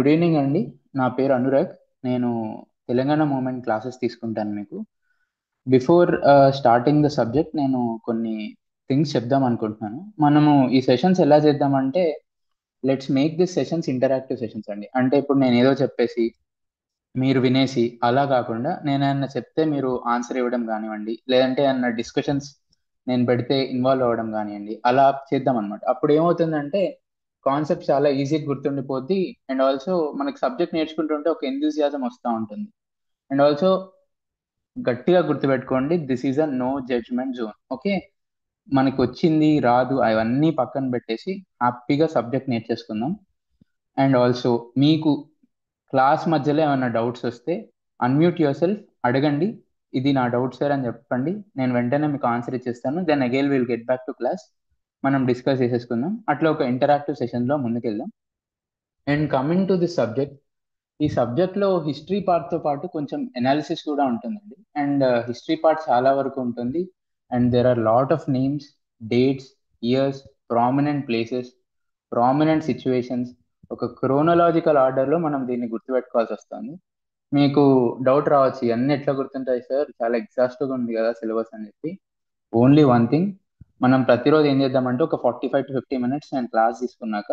Good evening అండి. నా పేరు అనురాగ్. నేను తెలంగాణ మూవ్మెంట్ క్లాసెస్ తీసుకుంటాను మీకు. బిఫోర్ స్టార్టింగ్ ద సబ్జెక్ట్ నేను కొన్ని థింగ్స్ చెప్దాం అనుకుంటున్నాను. మనము ఈ సెషన్స్ ఎలా చేద్దామంటే let's make this sessions interactive sessions అండి. అంటే ఇప్పుడు నేను ఏదో చెప్పేసి మీరు వినేసి అలా కాకుండా నేను ఏమన్నా చెప్తే మీరు ఆన్సర్ ఇవ్వడం కానివ్వండి, లేదంటే ఏమన్నా డిస్కషన్స్ నేను పెడితే ఇన్వాల్వ్ అవ్వడం కానివ్వండి, అలా చేద్దాం అనమాట. అప్పుడు ఏమవుతుందంటే కాన్సెప్ట్ చాలా ఈజీగా గుర్తుండిపోద్ది. అండ్ ఆల్సో మనకి సబ్జెక్ట్ నేర్చుకుంటుంటే ఒక ఎంతూజియాజం వస్తూ ఉంటుంది. అండ్ ఆల్సో గట్టిగా గుర్తుపెట్టుకోండి, this is a no judgement zone. Okay, మనకి వచ్చింది రాదు అవన్నీ పక్కన పెట్టేసి హ్యాపీగా సబ్జెక్ట్ నేర్చేసుకుందాం. అండ్ ఆల్సో మీకు క్లాస్ మధ్యలో ఏమైనా డౌట్స్ వస్తే అన్మ్యూట్ యువర్ సెల్ఫ్, అడగండి. ఇది నా డౌట్ సార్ అని చెప్పండి, నేను వెంటనే మీకు ఆన్సర్ ఇచ్చేస్తాను. Then again will get back to class, మనం డిస్కస్ చేసేసుకుందాం. అట్లా ఒక ఇంటరాక్టివ్ సెషన్లో ముందుకెళ్దాం. And coming to this subject, ఈ సబ్జెక్ట్లో హిస్టరీ పార్ట్తో పాటు కొంచెం ఎనాలిసిస్ కూడా ఉంటుందండి. అండ్ హిస్టరీ పార్ట్ చాలా వరకు ఉంటుంది. And there are lot of names, dates, years, prominent places, prominent situations. ఒక క్రోనలాజికల్ ఆర్డర్లో మనం దీన్ని గుర్తుపెట్టుకోవాల్సి వస్తుంది. మీకు డౌట్ రావచ్చు, ఇవన్నీ ఎట్లా గుర్తుంటాయి సార్, చాలా ఎగ్జాస్టివ్గా ఉంది కదా సిలబస్ అని చెప్పి. ఓన్లీ వన్ థింగ్, మనం ప్రతిరోజు ఏం చేద్దామంటే ఒక 45 to 50 minutes నేను క్లాస్ తీసుకున్నాక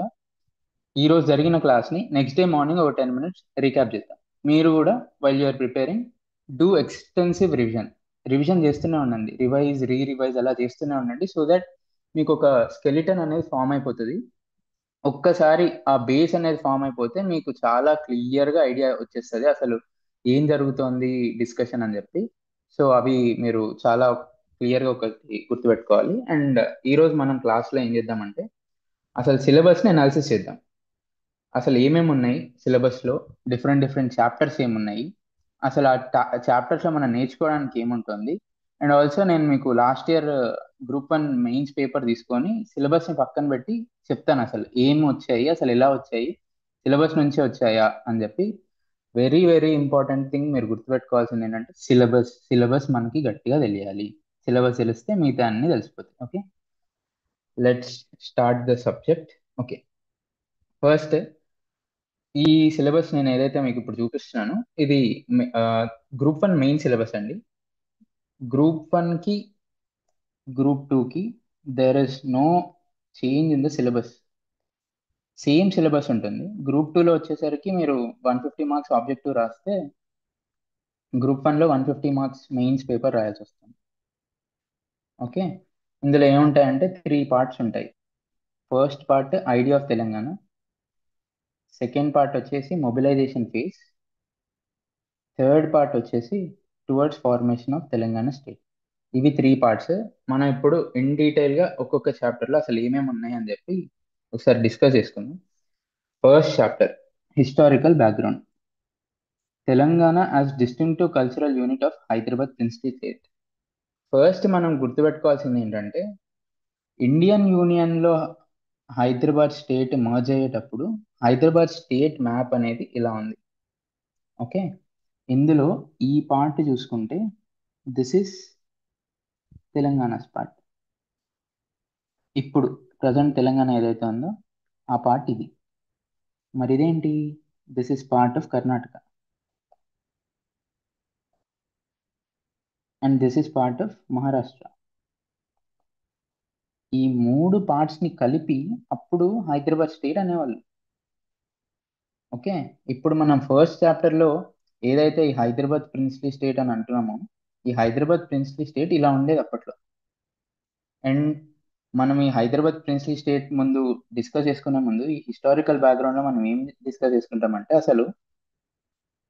ఈ రోజు జరిగిన క్లాస్ని నెక్స్ట్ డే మార్నింగ్ ఒక 10 minutes రీక్యాప్ చేద్దాం. మీరు కూడా while you're preparing do extensive revision. Revision చేస్తూనే ఉండండి, రివైజ్ రివైజ్ అలా చేస్తూనే ఉండండి. సో దట్ మీకు ఒక స్కెలిటన్ అనేది ఫామ్ అయిపోతుంది. ఒక్కసారి ఆ బేస్ అనేది ఫామ్ అయిపోతే మీకు చాలా క్లియర్గా ఐడియా వచ్చేస్తుంది అసలు ఏం జరుగుతోంది డిస్కషన్ అని చెప్పి. సో అవి మీరు చాలా క్లియర్గా ఒకటి గుర్తుపెట్టుకోవాలి. అండ్ ఈరోజు మనం క్లాస్లో ఏం చేద్దామంటే అసలు సిలబస్ని అనాలిసిస్ చేద్దాం. అసలు ఏమేమి ఉన్నాయి సిలబస్లో, డిఫరెంట్ డిఫరెంట్ చాప్టర్స్ ఏమున్నాయి, అసలు ఆ చాప్టర్స్లో మనం నేర్చుకోవడానికి ఏముంటుంది. అండ్ ఆల్సో నేను మీకు last year group 1 mains paper తీసుకొని సిలబస్ని పక్కన పెట్టి చెప్తాను అసలు ఏం వచ్చాయి, అసలు ఎలా వచ్చాయి, సిలబస్ నుంచే వచ్చాయా అని చెప్పి. వెరీ వెరీ ఇంపార్టెంట్ థింగ్ మీరు గుర్తుపెట్టుకోవాల్సింది ఏంటంటే సిలబస్. సిలబస్ మనకి గట్టిగా తెలియాలి. సిలబస్ తెలిస్తే మిగతా అన్ని తెలిసిపోతాయి. Okay, let's start the subject. Okay, first ఈ సిలబస్ నేను ఏదైతే మీకు ఇప్పుడు చూపిస్తున్నానో ఇది గ్రూప్ 1 మెయిన్ సిలబస్ అండి. గ్రూప్ 1కి గ్రూప్ 2కి there is no change in the syllabus. Same syllabus ఉంటుంది. గ్రూప్ 2లో వచ్చేసరికి మీరు 150 మార్క్స్ ఆబ్జెక్టివ్ రాస్తే గ్రూప్ 1లో 150 మార్క్స్ మెయిన్స్ పేపర్ రాయాల్సి వస్తుంది. ఓకే, ఇందులో ఏముంటాయంటే 3 పార్ట్స్ ఉంటాయి. First part idea of Telangana, second part వచ్చేసి మొబిలైజేషన్ ఫేజ్, థర్డ్ పార్ట్ వచ్చేసి towards formation of Telangana state. ఇవి 3 పార్ట్స్. మనం ఇప్పుడు ఇన్ డీటెయిల్గా ఒక్కొక్క చాప్టర్లో అసలు ఏమేమి ఉన్నాయి అని చెప్పి ఒకసారి డిస్కస్ చేసుకుందాం. First chapter, historical background. Telangana as distinctive cultural unit of Hyderabad princely state. First మనం గుర్తుపెట్టుకోవాల్సింది ఏంటంటే ఇండియన్ యూనియన్లో హైదరాబాద్ స్టేట్ మర్జ్ అయ్యేటప్పుడు హైదరాబాద్ స్టేట్ మ్యాప్ అనేది ఇలా ఉంది. ఓకే, ఇందులో ఈ పార్ట్ చూసుకుంటే దిస్ ఇస్ తెలంగాణ పార్ట్. ఇప్పుడు ప్రజెంట్ తెలంగాణ ఏదైతే ఉందో ఆ పార్ట్ ఇది. మరి ఇదేంటి, this is part of Karnataka and this is part of Maharashtra. ఈ 3 పార్ట్స్ని కలిపి అప్పుడు హైదరాబాద్ స్టేట్ అనేవాళ్ళు. ఓకే, ఇప్పుడు మనం ఫస్ట్ చాప్టర్లో ఏదైతే ఈ హైదరాబాద్ ప్రిన్స్లీ స్టేట్ అని అంటున్నామో ఈ హైదరాబాద్ ప్రిన్స్లీ స్టేట్ ఇలా ఉండేది అప్పట్లో. అండ్ మనం ఈ హైదరాబాద్ ప్రిన్స్లీ స్టేట్ ముందు డిస్కస్ చేసుకునే ముందు ఈ హిస్టారికల్ బ్యాక్గ్రౌండ్లో మనం ఏం డిస్కస్ చేసుకుంటామంటే అసలు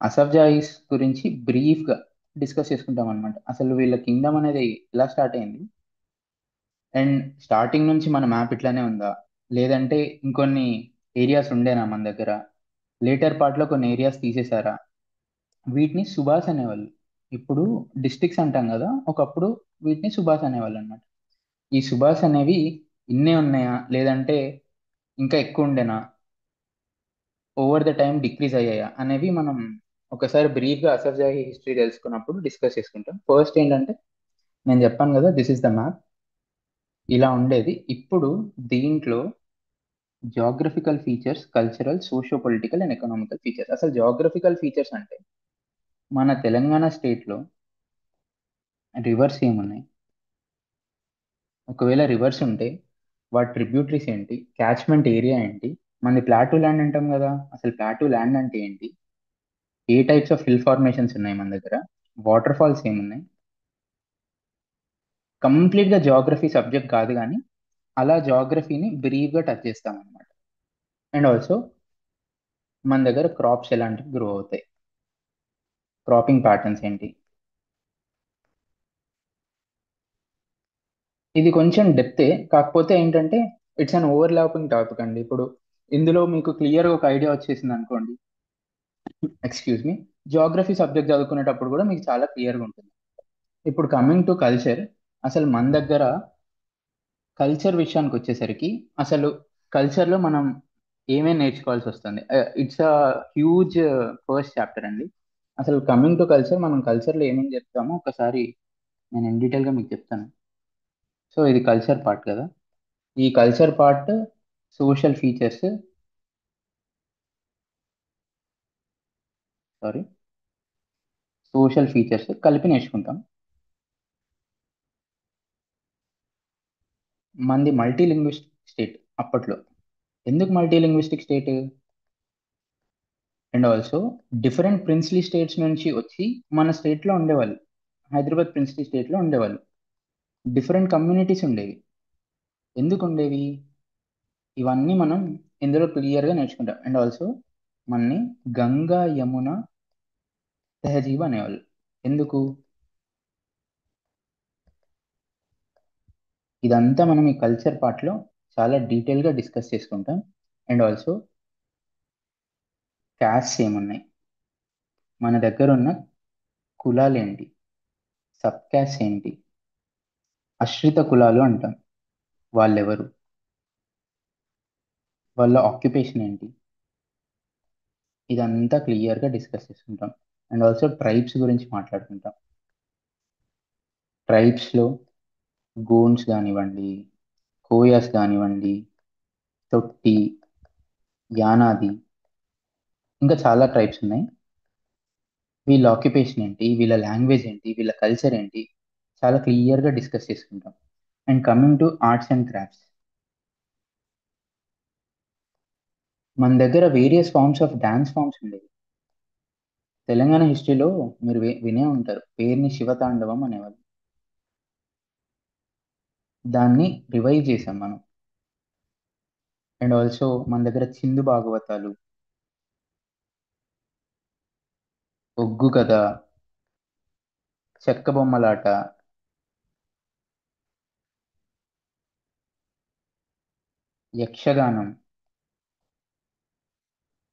అసఫ్జాయిస్ గురించి బ్రీఫ్గా డిస్కస్ చేసుకుంటాం అనమాట. అసలు వీళ్ళ కింగ్డమ్ అనేది ఎలా స్టార్ట్ అయింది, అండ్ స్టార్టింగ్ నుంచి మన మ్యాప్ ఇట్లానే ఉందా, లేదంటే ఇంకొన్ని ఏరియాస్ ఉండేనా మన దగ్గర, లేటర్ పార్ట్లో కొన్ని ఏరియాస్ తీసేశారా. వీటిని సుభాష్ అనేవాళ్ళు. ఇప్పుడు డిస్ట్రిక్ట్స్ అంటాం కదా, ఒకప్పుడు వీటిని సుభాష్ అనేవాళ్ళు అనమాట. ఈ సుభాష్ అనేవి ఇన్నే ఉన్నాయా, లేదంటే ఇంకా ఎక్కువ ఉండేనా, ఓవర్ ద టైం డిక్రీజ్ అయ్యాయా అనేవి మనం ఒకసారి బ్రీఫ్గా అసఫ్జాహి హిస్టరీ తెలుసుకున్నప్పుడు డిస్కస్ చేసుకుంటాం. ఫస్ట్ ఏంటంటే నేను చెప్పాను కదా దిస్ ఇస్ ద మ్యాప్, ఇలా ఉండేది. ఇప్పుడు దీంట్లో geographical features, cultural, socio political and economical features. అసలు జాగ్రఫికల్ ఫీచర్స్ అంటే మన తెలంగాణ స్టేట్లో రివర్స్ ఏమున్నాయి, ఒకవేళ రివర్స్ ఉంటే వాటి ట్రిబ్యూటరీస్ ఏంటి, క్యాచ్మెంట్ ఏరియా ఏంటి, మనది ప్లాటూ ల్యాండ్ అంటాం కదా, అసలు ప్లాటూ ల్యాండ్ అంటే ఏంటి, ఏ టైప్స్ ఆఫ్ హిల్ ఫార్మేషన్స్ ఉన్నాయి మన దగ్గర, వాటర్ ఫాల్స్ ఏమున్నాయి. కంప్లీట్గా జాగ్రఫీ సబ్జెక్ట్ కాదు కానీ అలా జాగ్రఫీని బ్రీఫ్గా టచ్ చేస్తాం అనమాట. అండ్ ఆల్సో మన దగ్గర క్రాప్స్ ఎలాంటివి గ్రో అవుతాయి, క్రాపింగ్ ప్యాటర్న్స్ ఏంటి. ఇది కొంచెం డెప్తే, కాకపోతే ఏంటంటే ఇట్స్ అన్ ఓవర్లాపింగ్ టాపిక్ అండి. ఇప్పుడు ఇందులో మీకు క్లియర్గా ఒక ఐడియా వచ్చేసింది అనుకోండి, ఎక్స్క్యూజ్ మీ, జాగ్రఫీ సబ్జెక్ట్ చదువుకునేటప్పుడు కూడా మీకు చాలా క్లియర్గా ఉంటుంది. ఇప్పుడు కమింగ్ టు కల్చర్, అసలు మన దగ్గర కల్చర్ విషయానికి వచ్చేసరికి అసలు కల్చర్లో మనం ఏమేమి నేర్చుకోవాల్సి వస్తుంది. It's a huge first chapter అండి. అసలు కమింగ్ టు కల్చర్, మనం కల్చర్లో ఏమేమి చెప్తామో ఒకసారి నేను ఇన్ డీటెయిల్గా మీకు చెప్తాను. సో ఇది కల్చర్ పార్ట్ కదా, ఈ culture part social features, sorry, social features కలిపి నేర్చుకుంటాం. మంది మల్టీ లింగ్విస్టిక్ స్టేట్ అప్పట్లో. ఎందుకు multi linguistic state? And also different princely states నుంచి వచ్చి మన స్టేట్లో ఉండేవాళ్ళు, హైదరాబాద్ ప్రిన్స్లీ స్టేట్లో ఉండేవాళ్ళు. డిఫరెంట్ కమ్యూనిటీస్ ఉండేవి. ఎందుకు ఉండేవి? ఇవన్నీ మనం ఇందులో క్లియర్గా నేర్చుకుంటాం. అండ్ ఆల్సో మనని గంగా యమున తెహజీబ్ అనేవాళ్ళు. ఎందుకు? ఇదంతా మనం ఈ కల్చర్ పార్ట్లో చాలా డీటెయిల్గా డిస్కస్ చేసుకుంటాం. అండ్ ఆల్సో క్యాస్ట్ ఏమున్నాయి, మన దగ్గర ఉన్న కులాలు ఏంటి, సబ్ క్యాస్ట్ ఏంటి, ఆశ్రిత కులాలు అంటాం, వాళ్ళెవరు, వాళ్ళ ఆక్యుపేషన్ ఏంటి, ఇదంతా క్లియర్గా డిస్కస్ చేసుకుంటాం. అండ్ ఆల్సో ట్రైబ్స్ గురించి మాట్లాడుకుంటాం. ట్రైబ్స్లో గోండ్స్ కానివ్వండి, కోయాస్ కానివ్వండి, తొట్టి, యానాది, ఇంకా చాలా ట్రైబ్స్ ఉన్నాయి. వీళ్ళ ఆక్యుపేషన్ ఏంటి, వీళ్ళ లాంగ్వేజ్ ఏంటి, వీళ్ళ కల్చర్ ఏంటి, చాలా క్లియర్గా డిస్కస్ చేసుకుంటాం. And coming to arts and crafts, మన దగ్గర various forms of dance forms ఉండేవి. తెలంగాణ హిస్టరీలో మీరు వినే ఉంటారు, పేరుని శివతాండవం అనేవాళ్ళు. దాన్ని రివైవ్ చేసాం మనం. అండ్ ఆల్సో మన దగ్గర చిందు భాగవతాలు, ఒగ్గు కథ, చెక్క బొమ్మలాట, యక్షగానం,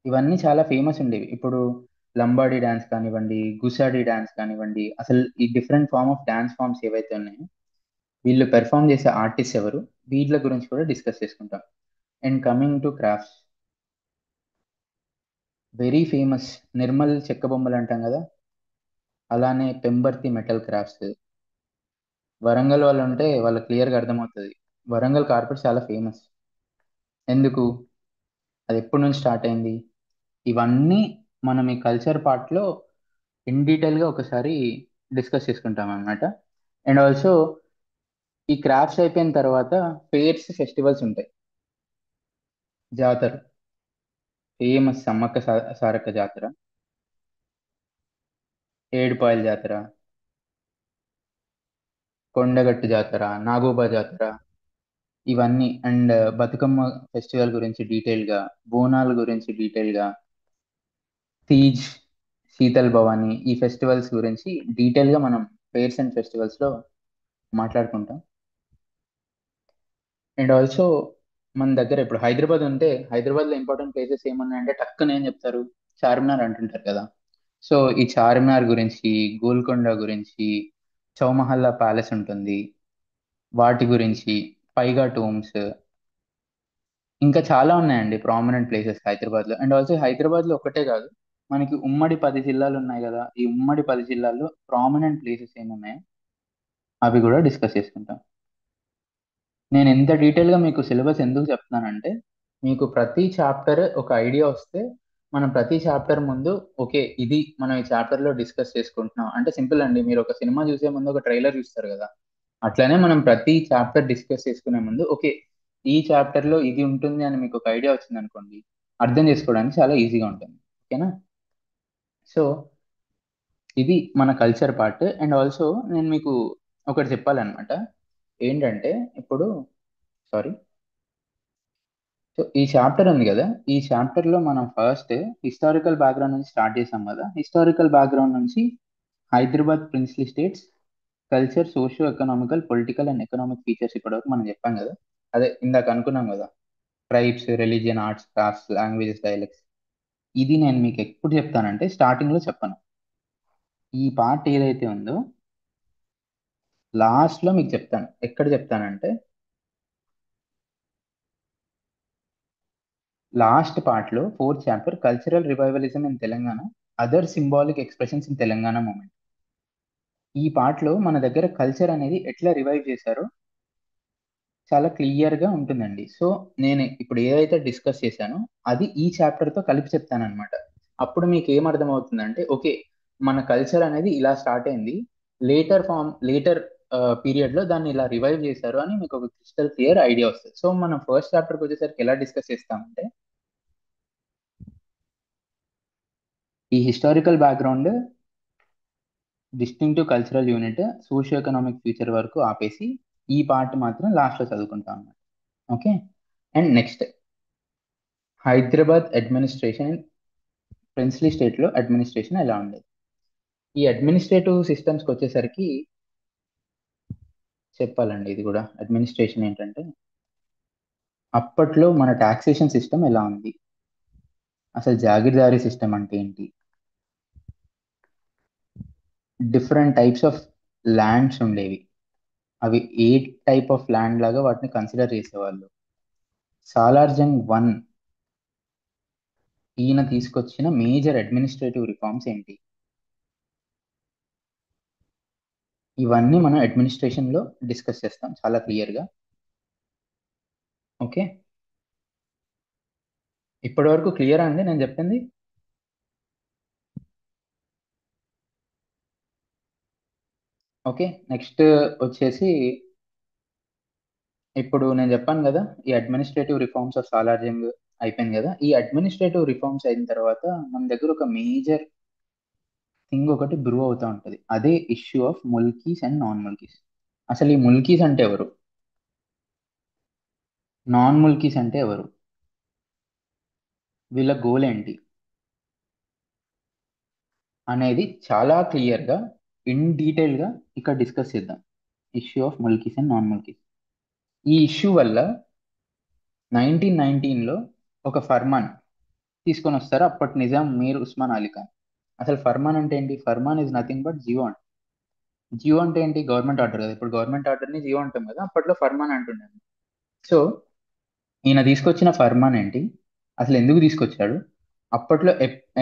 ఇవన్నీ చాలా ఫేమస్ ఉండేవి. ఇప్పుడు లంబాడీ డ్యాన్స్ కానివ్వండి, గుసాడి డ్యాన్స్ కానివ్వండి, అసలు ఈ different form of dance forms ఏవైతే ఉన్నాయో వీళ్ళు పెర్ఫామ్ చేసే ఆర్టిస్ట్ ఎవరు, వీళ్ళ గురించి కూడా డిస్కస్ చేసుకుంటాం. And coming to crafts, very famous Nirmal చెక్క బొమ్మలు అంటాం కదా, అలానే పెంబర్తి మెటల్ క్రాఫ్ట్స్. వరంగల్ వాళ్ళు ఉంటే వాళ్ళకి క్లియర్గా అర్థమవుతుంది, వరంగల్ కార్పెట్ చాలా ఫేమస్. ఎందుకు? అది ఎప్పటి నుంచి స్టార్ట్ అయింది, ఇవన్నీ మనం ఈ కల్చర్ పార్ట్లో ఇన్ డీటెయిల్గా ఒకసారి డిస్కస్ చేసుకుంటాం అన్నమాట. అండ్ ఆల్సో ఈ క్రాఫ్ట్స్ అయిపోయిన తర్వాత ఫేర్స్, ఫెస్టివల్స్ ఉంటాయి. జాతర, ఫేమస్ సమ్మక్క సారక్క జాతర, ఏడుపాయల జాతర, కొండగట్టు జాతర, నాగోబా జాతర, ఇవన్నీ. అండ్ బతుకమ్మ ఫెస్టివల్ గురించి డీటెయిల్గా, బోనాల గురించి డీటెయిల్గా, తీజ్, శీతల్ భవాని, ఈ ఫెస్టివల్స్ గురించి డీటెయిల్గా మనం ఫేర్స్ అండ్ ఫెస్టివల్స్లో మాట్లాడుకుంటాం. అండ్ ఆల్సో మన దగ్గర ఇప్పుడు హైదరాబాద్ ఉంటే హైదరాబాద్లో ఇంపార్టెంట్ ప్లేసెస్ ఏమున్నాయంటే టక్కున ఏం చెప్తారు, చార్మినార్ అంటుంటారు కదా. సో ఈ చార్మినార్ గురించి, గోల్కొండ గురించి, చౌమహల్లా ప్యాలెస్ ఉంటుంది, వాటి గురించి, పైగా టూమ్స్, ఇంకా చాలా ఉన్నాయండి ప్రామినెంట్ ప్లేసెస్ హైదరాబాద్లో. అండ్ ఆల్సో హైదరాబాద్లో ఒక్కటే కాదు, మనకి ఉమ్మడి 10 జిల్లాలు ఉన్నాయి కదా, ఈ ఉమ్మడి 10 జిల్లాల్లో ప్రామినెంట్ ప్లేసెస్ ఏమున్నాయో అవి కూడా డిస్కస్ చేసుకుంటాం. నేను ఎంత డీటెయిల్గా మీకు సిలబస్ ఎందుకు చెప్తున్నానంటే మీకు ప్రతి చాప్టర్ ఒక ఐడియా వస్తే మనం ప్రతి చాప్టర్ ముందు ఓకే ఇది మనం ఈ చాప్టర్ లో డిస్కస్ చేసుకుంటున్నాం అంటే సింపుల్ అండి. మీరు ఒక సినిమా చూసే ముందు ఒక ట్రైలర్ చూస్తారు కదా, అట్లానే మనం ప్రతి చాప్టర్ డిస్కస్ చేసుకునే ముందు ఓకే ఈ చాప్టర్ లో ఇది ఉంటుంది అని మీకు ఒక ఐడియా వచ్చింది అనుకోండి, అర్థం చేసుకోవడానికి చాలా ఈజీగా ఉంటుంది. ఓకేనా? సో ఇది మన కల్చర్ పార్ట్. అండ్ ఆల్సో నేను మీకు ఒకటి చెప్పాలన్నమాట. ఏంటంటే ఇప్పుడు సారీ, సో ఈ చాప్టర్ ఉంది కదా, ఈ చాప్టర్ లో మనం ఫస్ట్ హిస్టారికల్ బ్యాక్గ్రౌండ్ నుంచి స్టార్ట్ చేసాం కదా. హిస్టారికల్ బ్యాక్గ్రౌండ్ నుంచి Hyderabad princely states culture, socio economical, political and economic features ఇప్పటివరకు మనం చెప్పాం కదా. అదే ఇందాక అనుకున్నాం కదా, tribes, religion, arts, crafts, languages, dialects. ఇది నేను మీకు ఎప్పుడు చెప్తానంటే స్టార్టింగ్ లో చెప్పను. ఈ పార్ట్ ఏదైతే ఉందో లాస్ట్ లో మీకు చెప్తాను. ఎక్కడ చెప్తానంటే లాస్ట్ పార్ట్ లో fourth chapter cultural revivalism in Telangana, other symbolic expressions in Telangana movement. ఈ పార్ట్ లో మన దగ్గర కల్చర్ అనేది ఎట్లా రివైవ్ చేశారో చాలా క్లియర్ గా ఉంటుందండి. సో నేను ఇప్పుడు ఏదైతే డిస్కస్ చేశానో అది ఈ చాప్టర్ తో కలిపి చెప్తానన్నమాట. అప్పుడు మీకు ఏం అర్థమవుతుందంటే ఓకే మన కల్చర్ అనేది ఇలా స్టార్ట్ అయింది, లేటర్ పీరియడ్ లో దాన్ని ఇలా రివైవ్ చేశారు అని మీకు ఒక క్రిస్టల్ క్లియర్ ఐడియా వస్తుంది. సో మనం ఫస్ట్ చాప్టర్కి వచ్చేసరికి ఎలా డిస్కస్ చేస్తామంటే ఈ historical background, distinctive cultural unit, socio economic future వరకు ఆపేసి ఈ పార్ట్ మాత్రం లాస్ట్ లో చదువుకుంటాం అన్నమాట. Okay. And next Hyderabad administration, princely state లో అడ్మినిస్ట్రేషన్ ఎలా ఉండేది. ఈ అడ్మినిస్ట్రేటివ్ సిస్టమ్స్కి వచ్చేసరికి చెప్పాలండి, ఇది కూడా అడ్మినిస్ట్రేషన్ ఏంటంటే అప్పట్లో మన టాక్సేషన్ సిస్టమ్ ఎలా ఉంది, అసలు జాగీర్దారీ సిస్టమ్ అంటే ఏంటి, డిఫరెంట్ టైప్స్ ఆఫ్ ల్యాండ్స్ ఉండేవి, అవి ఏ టైప్ ఆఫ్ ల్యాండ్ లాగా వాటిని కన్సిడర్ చేసేవాళ్ళు, సాలార్జంగ్ వన్ ఈయన తీసుకొచ్చిన మేజర్ అడ్మినిస్ట్రేటివ్ రిఫార్మ్స్ ఏంటి, ఇవన్నీ మనం అడ్మినిస్ట్రేషన్ లో డిస్కస్ చేస్తాం చాలా క్లియర్ గా. ఓకే. ఇప్పటి వరకు క్లియరా అండి నేను చెప్పింది? ఓకే. నెక్స్ట్ వచ్చేసి ఇప్పుడు నేను చెప్పాను కదా ఈ అడ్మినిస్ట్రేటివ్ రిఫార్మ్స్ ఆఫ్ సాలార్జంగ్ అయిపోయింది కదా. ఈ అడ్మినిస్ట్రేటివ్ రిఫార్మ్స్ అయిన తర్వాత మన దగ్గర ఒక మేజర్ థింగ్ ఒకటి బ్రూ అవుతా ఉంటది, అదే issue of Mulkis and non Mulkis. అసలు ఈ ముల్కీస్ అంటే ఎవరు, నాన్ ముల్కీస్ అంటే ఎవరు, వీళ్ళ గోల్ ఏంటి అనేది చాలా క్లియర్ గా ఇన్ డీటెయిల్ గా ఇక్కడ డిస్కస్ చేద్దాం. Issue of Mulkis and non Mulkis. ఈ ఇష్యూ వల్ల 1919లో ఒక ఫర్మాన్ తీసుకొని వస్తారు అప్పటి నిజాం మీర్ ఉస్మాన్ అలీ ఖాన్. అసలు ఫర్మాన్ అంటే ఏంటి? ఫర్మాన్ ఇస్ నథింగ్ బట్ జియో అంటే. జియో అంటే ఏంటి? గవర్నమెంట్ ఆర్డర్ కదా. ఇప్పుడు గవర్నమెంట్ ఆర్డర్ ని జియో అంటాం కదా, అప్పట్లో ఫర్మాన్ అంటుండే. సో ఈయన తీసుకొచ్చిన ఫర్మాన్ ఏంటి, అసలు ఎందుకు తీసుకొచ్చాడు, అప్పట్లో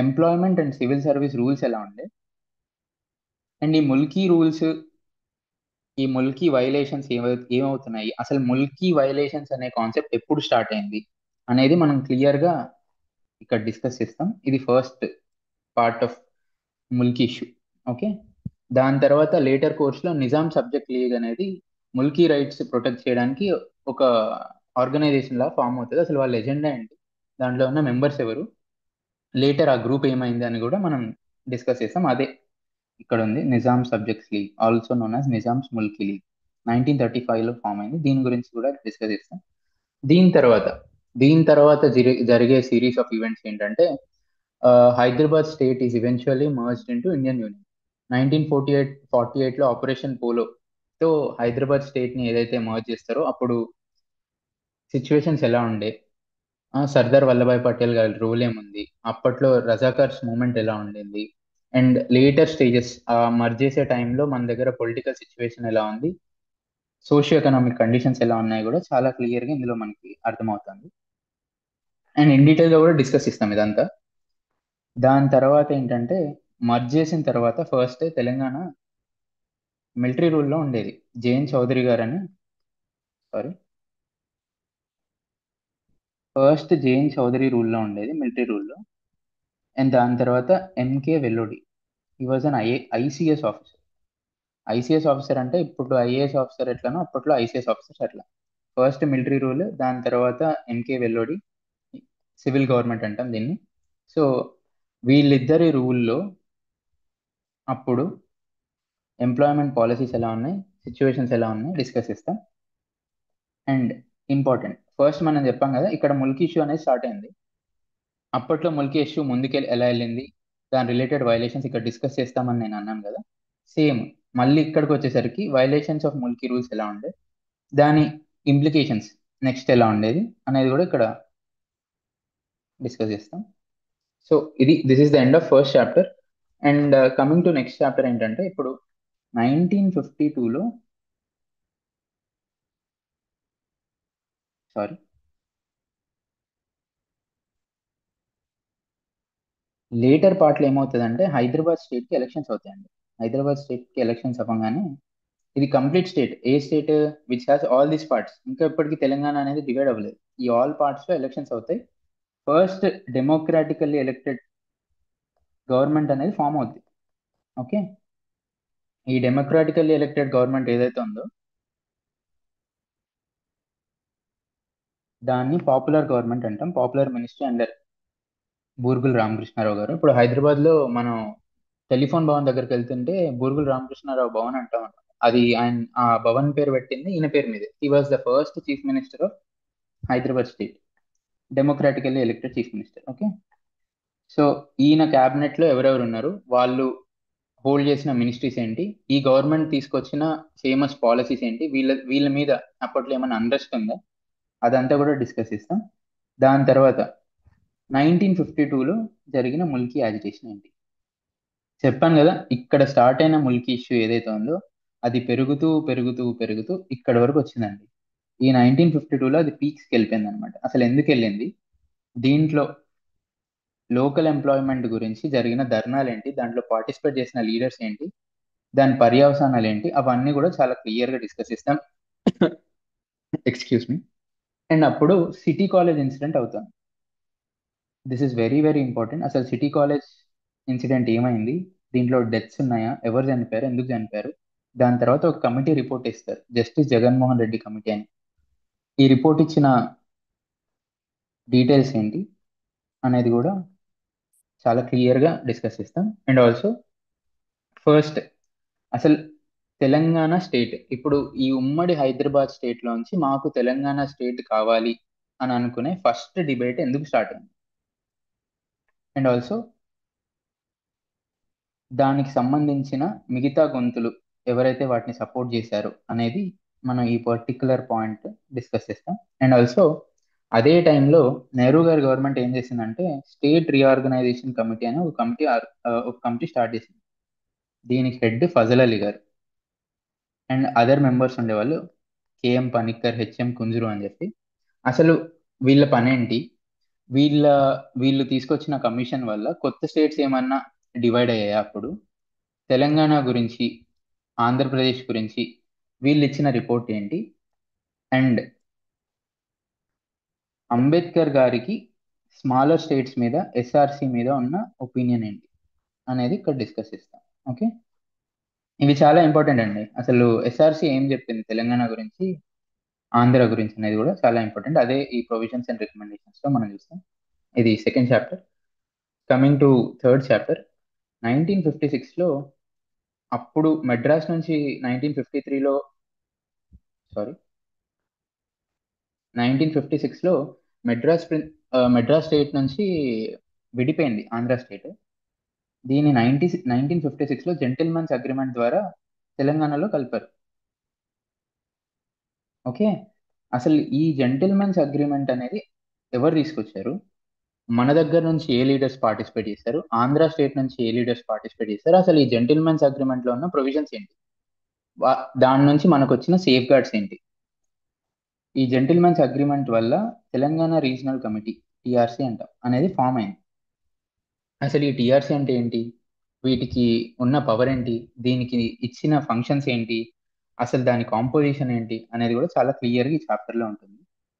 employment and civil service rules ఎలా ఉండే, అండ్ ఈ ముల్కీ రూల్స్, ఈ ముల్కీ వైలేషన్స్ ఏమవుతున్నాయి, అసలు ముల్కీ వైలేషన్స్ అనే కాన్సెప్ట్ ఎప్పుడు స్టార్ట్ అయింది అనేది మనం క్లియర్ గా ఇక్కడ డిస్కస్ చేస్తాం. ఇది first part of Mulki issue. Okay. దాని తర్వాత లేటర్ కోర్స్లో నిజాం సబ్జెక్ట్ లీగ్ అనేది ముల్కీ రైట్స్ ప్రొటెక్ట్ చేయడానికి ఒక ఆర్గనైజేషన్ లా ఫామ్ అవుతుంది. అసలు వాళ్ళ ఎజెండా ఏంటి, దాంట్లో ఉన్న మెంబర్స్ ఎవరు, లేటర్ ఆ గ్రూప్ ఏమైంది అని కూడా మనం డిస్కస్ చేస్తాం. అదే ఇక్కడ ఉంది, Nizam subjects league, also known as Nizam's Mulki league. 1935లో ఫామ్ అయింది. దీని గురించి కూడా డిస్కస్ చేస్తాం. దీని తర్వాత దీని తర్వాత జరిగే సిరీస్ ఆఫ్ ఈవెంట్స్ ఏంటంటే Hyderabad state is eventually merged into Indian union. 1948 లో ఆపరేషన్ పోలో తో హైదరాబాద్ స్టేట్ ని ఏదైతే మర్జ్ చేస్తారో అప్పుడు సిచ్యువేషన్స్ ఎలా ఉండే, సర్దార్ వల్లభాయ్ పటేల్ గారి రోల్ ఏముంది, అప్పట్లో రజాకర్స్ మూమెంట్ ఎలా ఉండింది, అండ్ లేటర్ స్టేజెస్ మర్జ్ చేసే టైంలో మన దగ్గర పొలిటికల్ సిచ్యువేషన్ ఎలా ఉంది, సోషియో ఎకనామిక్ కండిషన్స్ ఎలా ఉన్నాయి కూడా చాలా క్లియర్ గా ఇందులో మనకి అర్థమవుతుంది. అండ్ ఇన్ డీటెయిల్ గా కూడా డిస్కస్ ఇస్తాం ఇదంతా. దాని తర్వాత ఏంటంటే మర్జ్ చేసిన తర్వాత ఫస్ట్ తెలంగాణ మిలిటరీ రూల్లో ఉండేది. జేఎన్ చౌదరి గారు అని, సారీ, ఫస్ట్ జేఎన్ చౌదరి రూల్లో ఉండేది, మిలిటరీ రూల్లో. అండ్ దాని తర్వాత ఎంకే వెల్లోడి. ఈ was an ICS officer. ICS officer అంటే ఇప్పుడు ఐఏఎస్ ఆఫీసర్ ఎట్లనో అప్పట్లో ఐసిఎస్ ఆఫీసర్స్ అట్లా. ఫస్ట్ మిలిటరీ రూల్, దాని తర్వాత ఎంకే వెల్లోడి, సివిల్ గవర్నమెంట్ అంటాం దీన్ని. సో వీళ్ళిద్దరి రూల్లో అప్పుడు ఎంప్లాయ్మెంట్ పాలసీస్ ఎలా ఉన్నాయి, సిచ్యువేషన్స్ ఎలా ఉన్నాయి డిస్కస్ చేస్తాం. అండ్ ఇంపార్టెంట్, ఫస్ట్ మనం చెప్పాం కదా ఇక్కడ ముల్కీ ఇష్యూ అనేది స్టార్ట్ అయింది. అప్పట్లో ముల్కీ ఇష్యూ ముందుకు ఎలా వెళ్ళింది, దాని రిలేటెడ్ వైలేషన్స్ ఇక్కడ డిస్కస్ చేస్తామని నేను అన్నాను కదా. సేమ్ మళ్ళీ ఇక్కడికి వచ్చేసరికి వైలేషన్స్ ఆఫ్ ముల్కీ రూల్స్ ఎలా ఉండే, దాని ఇంప్లికేషన్స్ నెక్స్ట్ ఎలా ఉండేది అనేది కూడా ఇక్కడ డిస్కస్ చేస్తాం. So this is the end of first chapter. And coming to next chapter ఏంటంటే ఇప్పుడు 1952లో, సారీ, లేటర్ పార్ట్లో ఏమవుతుందంటే హైదరాబాద్ స్టేట్కి ఎలక్షన్స్ అవుతాయండి. హైదరాబాద్ స్టేట్కి ఎలక్షన్స్ అవ్వగానే, ఇది complete state, a state which has all these parts, ఇంకా ఇప్పటికీ తెలంగాణ అనేది డివైడ్ అవ్వలేదు. ఈ ఆల్ పార్ట్స్లో ఎలక్షన్స్ అవుతాయి. ఫస్ట్ డెమోక్రాటికల్లీ ఎలక్టెడ్ గవర్నమెంట్ అనేది ఫామ్ అవుతుంది. ఓకే, ఈ డెమోక్రాటికల్లీ ఎలక్టెడ్ గవర్నమెంట్ ఏదైతే ఉందో దాన్ని పాపులర్ గవర్నమెంట్ అంటాం. Popular ministry under Burgula Ramakrishna Rao గారు. ఇప్పుడు హైదరాబాద్లో మనం టెలిఫోన్ భవన్ దగ్గరికి వెళ్తుంటే బూర్గుల రామకృష్ణారావు భవన్ అంటాం అన్నమాట. అది ఆయన ఆ భవన్ పేరు పెట్టింది ఈయన పేరు మీద. He was the first chief minister of Hyderabad state, democratically elected chief minister. Okay, so ఈయన క్యాబినెట్ లో ఎవరెవరు ఉన్నారు, వాళ్ళు హోల్డ్ చేసిన మినిస్ట్రీస్ ఏంటి, ఈ గవర్నమెంట్ తీసుకొచ్చిన ఫేమస్ పాలసీస్ ఏంటి, వీళ్ళ మీద అప్పట్లో ఏమైనా అండర్స్ట్ ఉందా, అదంతా కూడా డిస్కస్ చేస్తాం. దాని తర్వాత 1952లో జరిగిన ముల్కీ యాజిటేషన్ ఏంటి. చెప్పాను కదా ఇక్కడ స్టార్ట్ అయిన ముల్కీ ఇష్యూ ఏదైతే ఉందో అది పెరుగుతూ పెరుగుతూ పెరుగుతూ ఇక్కడ వరకు వచ్చిందండి. ఈ 1952లో అది పీక్స్కి వెళ్ళిపోయింది అనమాట. అసలు ఎందుకు వెళ్ళింది, దీంట్లో లోకల్ ఎంప్లాయ్మెంట్ గురించి జరిగిన ధర్నాలు ఏంటి, దాంట్లో పార్టిసిపేట్ చేసిన లీడర్స్ ఏంటి, దాని పర్యవసానాలు ఏంటి, అవన్నీ కూడా చాలా క్లియర్గా డిస్కస్ చేస్తాం. Excuse me. అండ్ అప్పుడు సిటీ కాలేజ్ ఇన్సిడెంట్ అవుతుంది. This is very very important. అసలు సిటీ కాలేజ్ ఇన్సిడెంట్ ఏమైంది, దీంట్లో డెత్స్ ఉన్నాయా, ఎవరు చనిపోయారు, ఎందుకు చనిపోయారు, దాని తర్వాత ఒక కమిటీ రిపోర్ట్ ఇస్తారు, జస్టిస్ జగన్మోహన్ రెడ్డి కమిటీ అని. ఈ రిపోర్ట్ ఇచ్చిన డీటెయిల్స్ ఏంటి అనేది కూడా చాలా క్లియర్గా డిస్కస్ చేస్తాం. అండ్ ఆల్సో ఫస్ట్ అసలు తెలంగాణ స్టేట్, ఇప్పుడు ఈ ఉమ్మడి హైదరాబాద్ స్టేట్ లోంచి మాకు తెలంగాణ స్టేట్ కావాలి అని అనుకునే ఫస్ట్ డిబేట్ ఎందుకు స్టార్ట్ అయింది, అండ్ ఆల్సో దానికి సంబంధించిన మిగతా గొంతులు ఎవరైతే వాటిని సపోర్ట్ చేశారో అనేది మనం ఈ పర్టికులర్ పాయింట్ డిస్కస్ చేస్తాం. అండ్ ఆల్సో అదే టైంలో నెహ్రూ గారి గవర్నమెంట్ ఏం చేసిందంటే స్టేట్ రీఆర్గనైజేషన్ కమిటీ అని ఒక కమిటీ స్టార్ట్ చేసింది. దీనికి హెడ్ ఫజల్ అలీ గారు అండ్ అదర్ మెంబర్స్ ఉండేవాళ్ళు, కేఎం పనిక్కర్, హెచ్ఎం కుంజురు అని చెప్పి. అసలు వీళ్ళ పనేంటి, వీళ్ళ వీళ్ళు తీసుకొచ్చిన కమిషన్ వల్ల కొత్త స్టేట్స్ ఏమన్నా డివైడ్ అయ్యాయా, అప్పుడు తెలంగాణ గురించి, ఆంధ్రప్రదేశ్ గురించి వీళ్ళు ఇచ్చిన రిపోర్ట్ ఏంటి, అండ్ అంబేద్కర్ గారికి స్మాలర్ స్టేట్స్ మీద, ఎస్ఆర్సి మీద ఉన్న ఒపీనియన్ ఏంటి అనేది ఇక్కడ డిస్కస్ చేస్తాం. ఓకే, ఇవి చాలా ఇంపార్టెంట్ అండి. అసలు ఎస్ఆర్సి ఏం చెప్పింది తెలంగాణ గురించి, ఆంధ్ర గురించి అనేది కూడా చాలా ఇంపార్టెంట్. అదే ఈ ప్రొవిజన్స్ అండ్ రికమెండేషన్స్ లో మనం చూస్తాం. ఇది second chapter. Coming to third chapter, 1956లో అప్పుడు మెడ్రాస్ నుంచి 1953లో, సారీ 1956లో మెడ్రాస్ స్టేట్ నుంచి విడిపోయింది ఆంధ్ర స్టేట్. దీని 1956లో జెంటిల్మెన్స్ అగ్రిమెంట్ ద్వారా తెలంగాణలో కలిపారు. ఓకే, అసలు ఈ జెంటిల్మెన్స్ అగ్రిమెంట్ అనేది ఎవరు తీసుకొచ్చారు, మన దగ్గర నుంచి ఏ లీడర్స్ పార్టిసిపేట్ చేశారు, ఆంధ్ర స్టేట్ నుంచి ఏ లీడర్స్ పార్టిసిపేట్ చేశారు, అసలు ఈ జెంటిల్మెన్స్ అగ్రిమెంట్ లో ఉన్న ప్రొవిజన్స్ ఏంటి, దాని నుంచి మనకు వచ్చిన సేఫ్ గార్డ్స్ ఏంటి. ఈ జెంటిల్మెన్స్ అగ్రిమెంట్ వల్ల తెలంగాణ రీజనల్ కమిటీ, టిఆర్సి అంటాం, అనేది ఫామ్ అయింది. అసలు ఈ టిఆర్సి అంటే ఏంటి, వీటికి ఉన్న పవర్ ఏంటి, దీనికి ఇచ్చిన ఫంక్షన్స్ ఏంటి, అసలు దాని కాంపోజిషన్ ఏంటి అనేది కూడా చాలా క్లియర్గా ఈ చాప్టర్లో ఉంటుంది.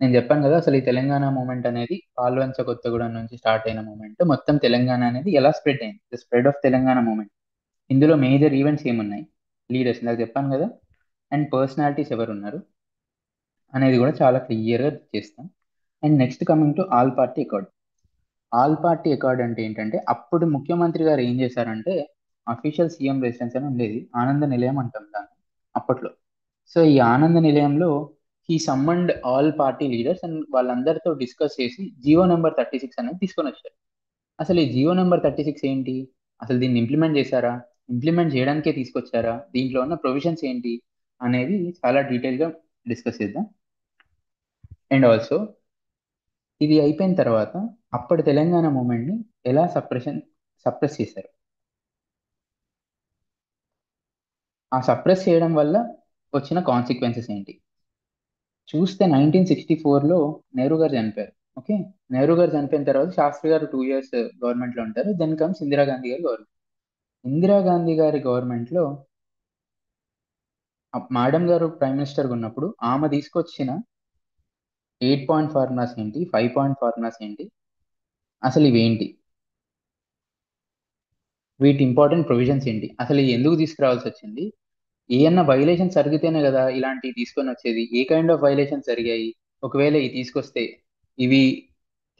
నేను చెప్పాను కదా అసలు ఈ తెలంగాణ మూమెంట్ అనేది పాల్వంచ కొత్తగూడెం నుంచి స్టార్ట్ అయిన మూమెంట్ మొత్తం తెలంగాణ అనేది ఎలా స్ప్రెడ్ అయింది, the spread of Telangana movement. ఇందులో మేజర్ ఈవెంట్స్ ఏమున్నాయి, లీడర్స్ నాకు చెప్పాను కదా, అండ్ పర్సనాలిటీస్ ఎవరు ఉన్నారు అనేది కూడా చాలా క్లియర్గా చేస్తాం. And next coming to all party accord. All party accord అంటే ఏంటంటే అప్పుడు ముఖ్యమంత్రి గారు ఏం చేశారంటే అఫీషియల్ సీఎం రెసిడెన్స్ అని ఉండేది, ఆనంద నిలయం అంటాం దాన్ని అప్పట్లో. సో ఈ ఆనంద నిలయంలో ఈ సమ్మండ్ ఆల్ పార్టీ లీడర్స్ అండ్ వాళ్ళందరితో డిస్కస్ చేసి జియో నెంబర్ 36 అనేది తీసుకొని వచ్చారు. అసలు ఈ జియో నెంబర్ 36 ఏంటి, అసలు దీన్ని ఇంప్లిమెంట్ చేశారా, ఇంప్లిమెంట్ చేయడానికే తీసుకొచ్చారా, దీంట్లో ఉన్న ప్రొవిజన్స్ ఏంటి అనేది చాలా డీటెయిల్గా డిస్కస్ చేద్దాం. అండ్ ఆల్సో ఇది అయిపోయిన తర్వాత అప్పటి తెలంగాణ మూమెంట్ని ఎలా సప్రెస్ చేశారు, ఆ సప్రెస్ చేయడం వల్ల వచ్చిన కాన్సిక్వెన్సెస్ ఏంటి చూస్తే 1964లో నెహ్రూ గారు చనిపోయారు. ఓకే, నెహ్రూ గారు చనిపోయిన తర్వాత శాస్త్రి గారు 2 years గవర్నమెంట్లో ఉంటారు. దెన్ కమ్స్ ఇందిరాగాంధీ గారి గవర్నమెంట్. ఇందిరాగాంధీ గారి గవర్నమెంట్లో మేడం గారు ప్రైమ్ మినిస్టర్గా ఉన్నప్పుడు ఆమె తీసుకొచ్చిన 8 పాయింట్ ఫార్ములాస్ ఏంటి, 5 పాయింట్ ఫార్ములాస్ ఏంటి, అసలు ఇవేంటి, వీటి ఇంపార్టెంట్ ప్రొవిజన్స్ ఏంటి, అసలు ఇవి ఎందుకు తీసుకురావాల్సి వచ్చింది, ఏమన్నా వైలేషన్ జరిగితేనే కదా ఇలాంటివి తీసుకొని వచ్చేది, ఏ కైండ్ ఆఫ్ వైలేషన్ జరిగాయి, ఒకవేళ ఇవి తీసుకొస్తే ఇవి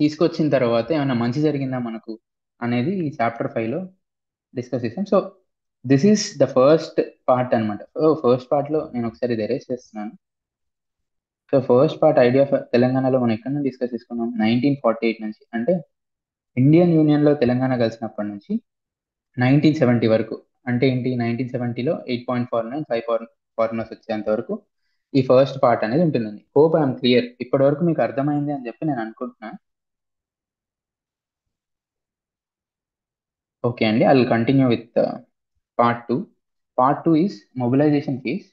తీసుకొచ్చిన తర్వాత ఏమైనా మంచి జరిగిందా మనకు అనేది ఈ చాప్టర్ 5లో డిస్కస్ చేసాం. So this is the first part అనమాట. సో ఫస్ట్ పార్ట్లో నేను ఒకసారి ఇది ఎరేజ్ చేస్తున్నాను. So first part idea of తెలంగాణలో మనం ఎక్కడ నుంచి డిస్కస్ చేసుకున్నాం, 1948 నుంచి, అంటే ఇండియన్ యూనియన్లో తెలంగాణ కలిసినప్పటి నుంచి 1970 వరకు. అంటే ఏంటి, 1970లో 8.49 ఫార్ములాస్ వచ్చేంత వరకు ఈ ఫస్ట్ పార్ట్ అనేది ఉంటుందండి. హోప్ ఐఎమ్ క్లియర్, ఇప్పటి వరకు మీకు అర్థమైంది అని చెప్పి నేను అనుకుంటున్నా. ఓకే అండి, I will continue with part 2. Part 2 is mobilisation phase.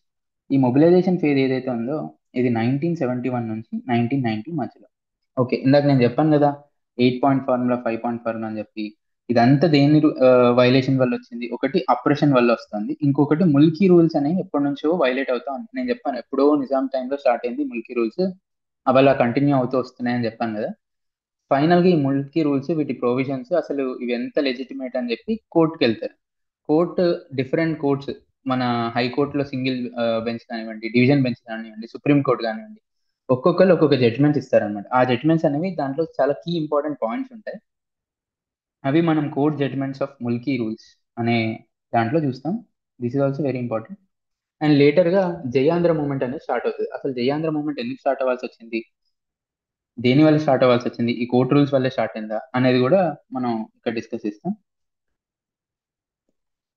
ఈ మొబిలైజేషన్ ఫేజ్ ఏదైతే ఉందో ఇది 1971 నుంచి 1990 మధ్యలో. ఓకే, ఇందాక నేను చెప్పాను కదా 8 పాయింట్ ఫార్ములా, 5 పాయింట్ ఫార్ములా అని చెప్పి, ఇదంతా దేని వైలేషన్ వల్ల వచ్చింది, ఒకటి అప్రెషన్ వల్ల వస్తుంది, ఇంకొకటి ముల్కీ రూల్స్ అనేవి ఎప్పటి నుంచో వైలేట్ అవుతా ఉంది. నేను చెప్పాను ఎప్పుడో నిజాం టైంలో స్టార్ట్ అయింది ముల్కీ రూల్స్, అవి అలా కంటిన్యూ అవుతూ వస్తున్నాయని చెప్పాను కదా. ఫైనల్ గా ఈ ముల్కీ రూల్స్, వీటి ప్రొవిజన్స్ అసలు ఇవి ఎంత లెజిటిమేట్ అని చెప్పి కోర్టుకి వెళ్తారు. కోర్టు, డిఫరెంట్ కోర్ట్స్, మన హైకోర్టులో సింగిల్ బెంచ్ కానివ్వండి, డివిజన్ బెంచ్ కానివ్వండి, సుప్రీం కోర్ట్ కానివ్వండి, ఒక్కొక్కరు ఒక్కొక్క జడ్జ్మెంట్స్ ఇస్తారనమాట. ఆ జడ్జ్మెంట్స్ అనేవి దాంట్లో చాలా కీ ఇంపార్టెంట్ పాయింట్స్ ఉంటాయి. అవి మనం court judgments of Mulki rules అనే దాంట్లో చూస్తాం. This is also very important. And later గా జయాంధ్ర మూమెంట్ అనేది స్టార్ట్ అవుతుంది. అసలు జయాంధ్ర మూమెంట్ ఎందుకు స్టార్ట్ అవ్వాల్సి వచ్చింది, దేని వల్ల స్టార్ట్ అవ్వాల్సి వచ్చింది, ఈ కోర్ట్ రూల్స్ వల్లే స్టార్ట్ అయిందా అనేది కూడా మనం ఇక్కడ డిస్కస్ చేస్తాం.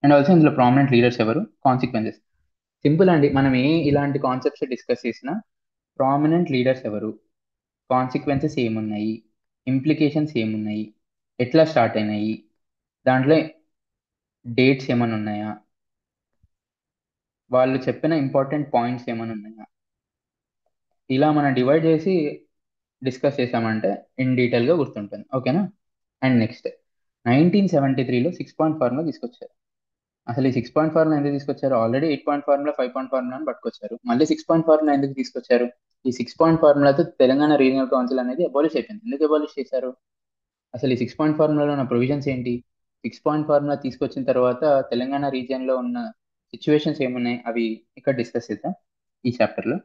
అండ్ ఆల్సో ఇందులో ప్రామినెంట్ లీడర్స్ ఎవరు, కాన్సిక్వెన్సెస్. సింపుల్ అండి, మనం ఇలాంటి కాన్సెప్ట్స్ డిస్కస్ చేసినా ప్రామినెంట్ లీడర్స్ ఎవరు, కాన్సిక్వెన్సెస్ ఏమున్నాయి, ఇంప్లికేషన్స్ ఏమున్నాయి, ఎట్లా స్టార్ట్ అయినాయి, దాంట్లో డేట్స్ ఏమైనా ఉన్నాయా, వాళ్ళు చెప్పిన ఇంపార్టెంట్ పాయింట్స్ ఏమైనా ఉన్నాయా, ఇలా మనం డివైడ్ చేసి డిస్కస్ చేసామంటే ఇన్ డీటెయిల్గా గుర్తుంటుంది. ఓకేనా. అండ్ నెక్స్ట్ 1973లో 6 పాయింట్ ఫార్ములా తీసుకొచ్చారు. అసలు ఈ 6 పాయింట్ ఫార్ములా ఎందుకు తీసుకొచ్చారు, already 8 point formula, 5 point formula అని పట్టుకొచ్చారు, మళ్ళీ 6 పాయింట్ ఫార్ములా ఎందుకు తీసుకొచ్చారు. ఈ 6 పాయింట్ ఫార్ములాతో తెలంగాణ రీజనల్ కౌన్సిల్ అనేది అబాలిష్ అయిపోయింది. ఎందుకు అబాలిష్ చేశారు, అసలు ఈ 6 పాయింట్ ఫార్ములాలో ఉన్న ప్రొవిజన్స్ ఏంటి, 6 పాయింట్ ఫార్ములా తీసుకొచ్చిన తర్వాత తెలంగాణ రీజియన్లో ఉన్న సిచ్యువేషన్స్ ఏమున్నాయి అవి ఇక్కడ డిస్కస్ చేద్దాం ఈ చాప్టర్లో.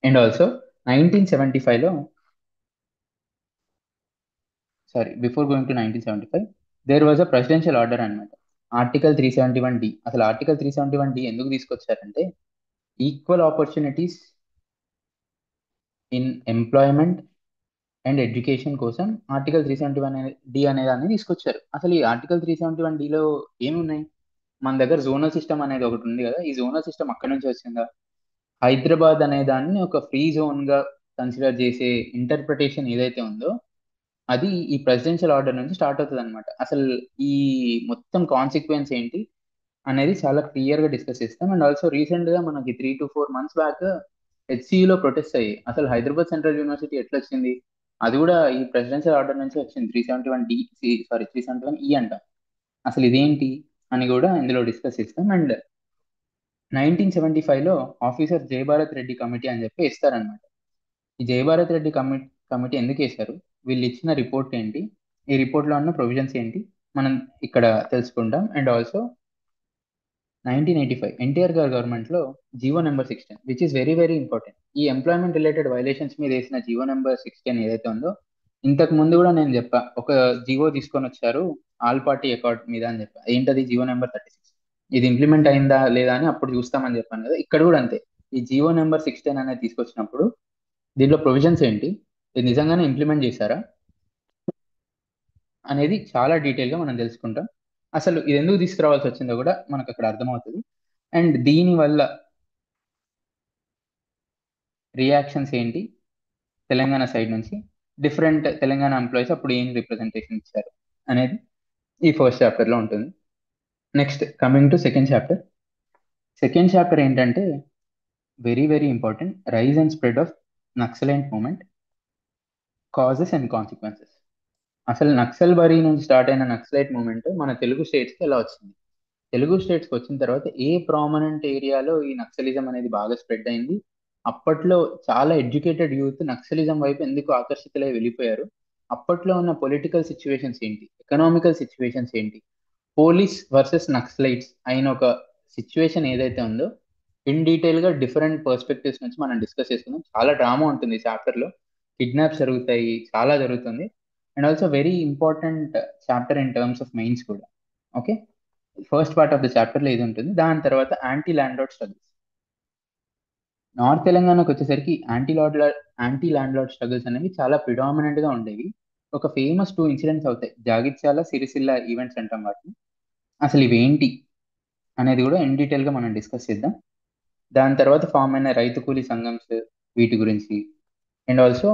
అండ్ ఆల్సో 1975లో, sorry before going to 1975, there was a presidential order అనమాట. Article 371D. అసలు ఆర్టికల్ 371D ఎందుకు తీసుకొచ్చారంటే equal opportunities in employment and education కోసం ఆర్టికల్ 371D అనే దాన్ని తీసుకొచ్చారు. అసలు ఈ ఆర్టికల్ 371Dలో ఏమి ఉన్నాయి, మన దగ్గర జోనల్ సిస్టమ్ అనేది ఒకటి ఉంది కదా, ఈ జోనల్ సిస్టమ్ అక్కడి నుంచి వచ్చిందా, హైదరాబాద్ అనే దాన్ని ఒక ఫ్రీ జోన్ గా కన్సిడర్ చేసే ఇంటర్ప్రిటేషన్ ఏదైతే ఉందో అది ఈ ప్రెసిడెన్షియల్ ఆర్డర్ నుంచి స్టార్ట్ అవుతుంది అనమాట. అసలు ఈ మొత్తం కాన్సిక్వెన్స్ ఏంటి అనేది చాలా క్లియర్ గా డిస్కస్ చేస్తాం. అండ్ ఆల్సో రీసెంట్ గా మనకి 3 to 4 months బ్యాక్ హెచ్సియులో ప్రొటెస్ట్ అయ్యి అసలు హైదరాబాద్ సెంట్రల్ యూనివర్సిటీ ఎట్లా వచ్చింది, అది కూడా ఈ ప్రెసిడెన్షియల్ ఆర్డర్ నుంచి వచ్చింది. 371D, సారీ 371E అంట. అసలు ఇదేంటి అని కూడా ఇందులో డిస్కస్ చేస్తాం. అండ్ 1975లో ఆఫీసర్ జయభారత్ రెడ్డి కమిటీ అని చెప్పి ఇస్తారనమాట. ఈ జయభారత్ రెడ్డి కమిటీ ఎందుకు వేశారు, వీళ్ళు ఇచ్చిన రిపోర్ట్ ఏంటి, ఈ రిపోర్ట్లో ఉన్న ప్రొవిజన్స్ ఏంటి, మనం ఇక్కడ తెలుసుకుంటాం. అండ్ ఆల్సో 1985 ఎన్టీఆర్ గారి గవర్నమెంట్లో GO number 16 which is very very important. ఈ ఎంప్లాయ్మెంట్ రిలేటెడ్ వైలేషన్స్ మీద వేసిన జీవో నెంబర్ 16 ఏదైతే ఉందో, ఇంతకు ముందు కూడా నేను చెప్పా ఒక జీవో తీసుకొని వచ్చారు ఆల్ పార్టీ అకౌంట్ మీద అని చెప్పా. ఏంటది జీవో నెంబర్ 36. ఇది ఇంప్లిమెంట్ అయిందా లేదా అని అప్పుడు చూస్తామని చెప్పాను కదా, ఇక్కడ కూడా అంతే. ఈ జీవో నెంబర్ 16 అనేది తీసుకొచ్చినప్పుడు దీంట్లో ప్రొవిజన్స్ ఏంటి, ఇది నిజంగానే ఇంప్లిమెంట్ చేశారా అనేది చాలా డీటెయిల్గా మనం తెలుసుకుంటాం. అసలు ఇది ఎందుకు తీసుకురావాల్సి వచ్చిందో కూడా మనకు అక్కడ అర్థమవుతుంది. అండ్ దీని వల్ల రియాక్షన్స్ ఏంటి తెలంగాణ సైడ్ నుంచి, డిఫరెంట్ తెలంగాణ ఎంప్లాయీస్ అప్పుడు ఏం రిప్రజెంటేషన్ ఇచ్చారు అనేది ఈ ఫస్ట్ చాప్టర్లో ఉంటుంది. Next coming to second chapter. Second chapter ఏంటంటే very very important, rise and spread of Naxalite movement, causes and consequences. అసలు నక్సల్ బరీ నుంచి స్టార్ట్ అయిన నక్సలైట్ మూమెంట్ మన తెలుగు స్టేట్స్కి ఎలా వచ్చింది, తెలుగు స్టేట్స్కి వచ్చిన తర్వాత ఏ ప్రామినెంట్ ఏరియాలో ఈ నక్సలిజం అనేది బాగా స్ప్రెడ్ అయింది, అప్పట్లో చాలా ఎడ్యుకేటెడ్ యూత్ నక్సలిజం వైపు ఎందుకు ఆకర్షితులై వెళ్ళిపోయారు, అప్పట్లో ఉన్న పొలిటికల్ సిచ్యువేషన్స్ ఏంటి, ఎకనామికల్ సిచ్యువేషన్స్ ఏంటి, పోలీస్ వర్సెస్ నక్సలైట్స్ అయిన ఒక సిచ్యువేషన్ ఏదైతే ఉందో ఇన్ డీటెయిల్గా డిఫరెంట్ పర్స్పెక్టివ్స్ నుంచి మనం డిస్కస్ చేసుకుందాం. చాలా డ్రామా ఉంటుంది ఈ చాప్టర్లో, కిడ్నాప్స్ జరుగుతాయి, చాలా జరుగుతుంది. And also very important chapter in terms of mains కూడా. Okay, first part of the చాప్టర్లో ఇది ఉంటుంది. దాని తర్వాత anti landlord struggles. North తెలంగాణకు వచ్చేసరికి యాంటీ ల్యాండ్ లార్డ్ స్ట్రగుల్స్ అనేవి చాలా ప్రిడామినెంట్ గా ఉండేవి. ఒక ఫేమస్ 2 ఇన్సిడెంట్స్ అవుతాయి, జాగిత్యాల సిరిసిల్ల ఈవెంట్స్ అంటాం వాటిని. అసలు ఇవేంటి అనేది కూడా ఇన్ డీటెయిల్ గా మనం డిస్కస్ చేద్దాం. దాని తర్వాత ఫామ్ అయిన రైతు కూలీ సంఘమ్స్, వీటి గురించి. And also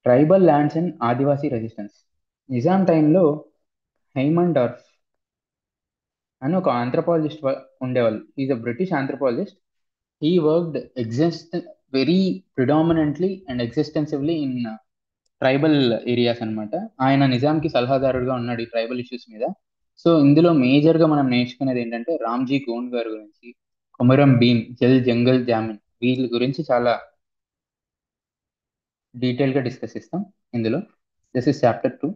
tribal lands and Adivasi resistance. Nizam టైంలో హైమన్ డార్ఫ్ అని ఒక ఆంథ్రపాలజిస్ట్ ఉండేవాళ్ళు. Is a British anthropologist. He worked very predominantly and extensively in tribal areas అన్నమాట. ఆయన నిజాంకి సలహాదారుడుగా ఉన్నాడు ఈ ట్రైబల్ ఇష్యూస్ మీద. సో ఇందులో మేజర్గా మనం నేర్చుకునేది ఏంటంటే రామ్జీ గోండ్ గారి గురించి, కొమరం భీమ్, జంగల్ జామిన్, వీళ్ళ గురించి చాలా డీటెయిల్గా డిస్కస్ చేస్తాం ఇందులో. This is chapter 2.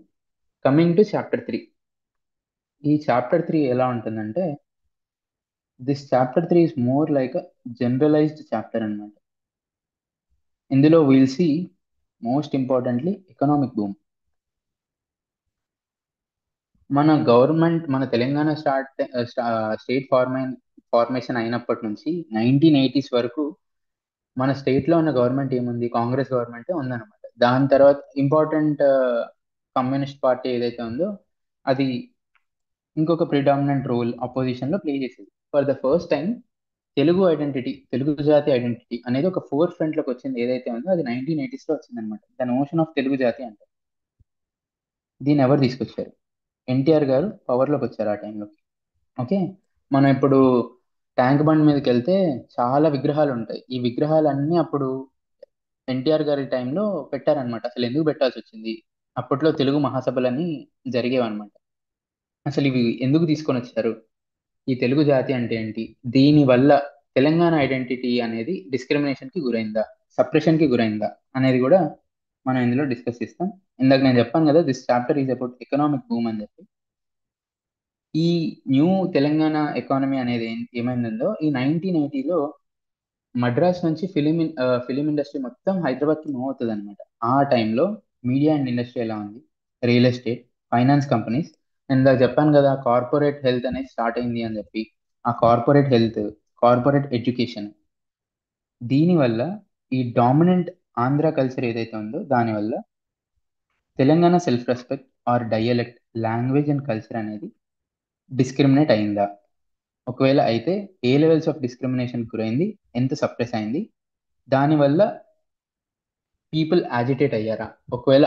Coming to chapter 3. ఈ చాప్టర్ 3 ఎలా ఉంటుందంటే this chapter 3 is more like a generalised chapter అన్నమాట. ఇందులో will see most importantly economic boom. మన గవర్నమెంట్, మన తెలంగాణ స్టేట్ ఫార్మేషన్ అయినప్పటి నుంచి 1980s వరకు మన స్టేట్లో ఉన్న గవర్నమెంట్ ఏముంది, కాంగ్రెస్ గవర్నమెంటే ఉందన్నమాట. దాని తర్వాత ఇంపార్టెంట్ కమ్యూనిస్ట్ పార్టీ ఏదైతే ఉందో అది ఇంకొక ప్రిడామినెంట్ రోల్ అపోజిషన్లో ప్లే చేసేది. For the first time Telugu identity, Telugu జాతి ఐడెంటిటీ అనేది ఒక ఫోర్ ఫ్రంట్లోకి వచ్చింది ఏదైతే ఉందో అది 1980sలో వచ్చింది అనమాట. ద నోషన్ ఆఫ్ తెలుగు జాతి అంటే దీన్ని ఎవరు తీసుకొచ్చారు, ఎన్టీఆర్ గారు పవర్లోకి వచ్చారు ఆ టైంలో. ఓకే, మనం ఇప్పుడు ట్యాంక్ బండ్ మీదకి వెళ్తే చాలా విగ్రహాలు ఉంటాయి. ఈ విగ్రహాలన్నీ అప్పుడు ఎన్టీఆర్ గారి టైంలో పెట్టారనమాట. అసలు ఎందుకు పెట్టాల్సి వచ్చింది, అప్పట్లో తెలుగు మహాసభలన్నీ జరిగేవన్నమాట. అసలు ఇవి ఎందుకు తీసుకొని వచ్చారు, ఈ తెలుగు జాతి అంటే ఏంటి, దీని వల్ల తెలంగాణ ఐడెంటిటీ అనేది డిస్క్రిమినేషన్కి గురైందా, సప్రెషన్కి గురైందా అనేది కూడా మనం ఇందులో డిస్కస్ చేస్తాం. ఇందాక నేను చెప్పాను కదా this chapter is about economic boom అని చెప్పి. ఈ న్యూ తెలంగాణ ఎకానమీ అనేది ఏమైందో ఈ 1980లో మద్రాస్ నుంచి ఫిలిం ఇండస్ట్రీ మొత్తం హైదరాబాద్కి మూవ్ అవుతుంది అనమాట. ఆ టైంలో మీడియా అండ్ ఇండస్ట్రీ ఎలా ఉంది, రియల్ ఎస్టేట్, ఫైనాన్స్ కంపెనీస్, ఇందాక చెప్పాను కదా కార్పొరేట్ హెల్త్ అనేది స్టార్ట్ అయింది అని చెప్పి. ఆ కార్పొరేట్ హెల్త్, కార్పొరేట్ ఎడ్యుకేషన్, దీనివల్ల ఈ డామినెంట్ ఆంధ్ర కల్చర్ ఏదైతే ఉందో దానివల్ల Telangana self respect or dialect, language and culture అనేది డిస్క్రిమినేట్ అయిందా, ఒకవేళ అయితే ఏ లెవెల్స్ ఆఫ్ డిస్క్రిమినేషన్ గురైంది, ఎంత సప్రెస్ అయింది, దానివల్ల పీపుల్ యాజిటేట్ అయ్యారా, ఒకవేళ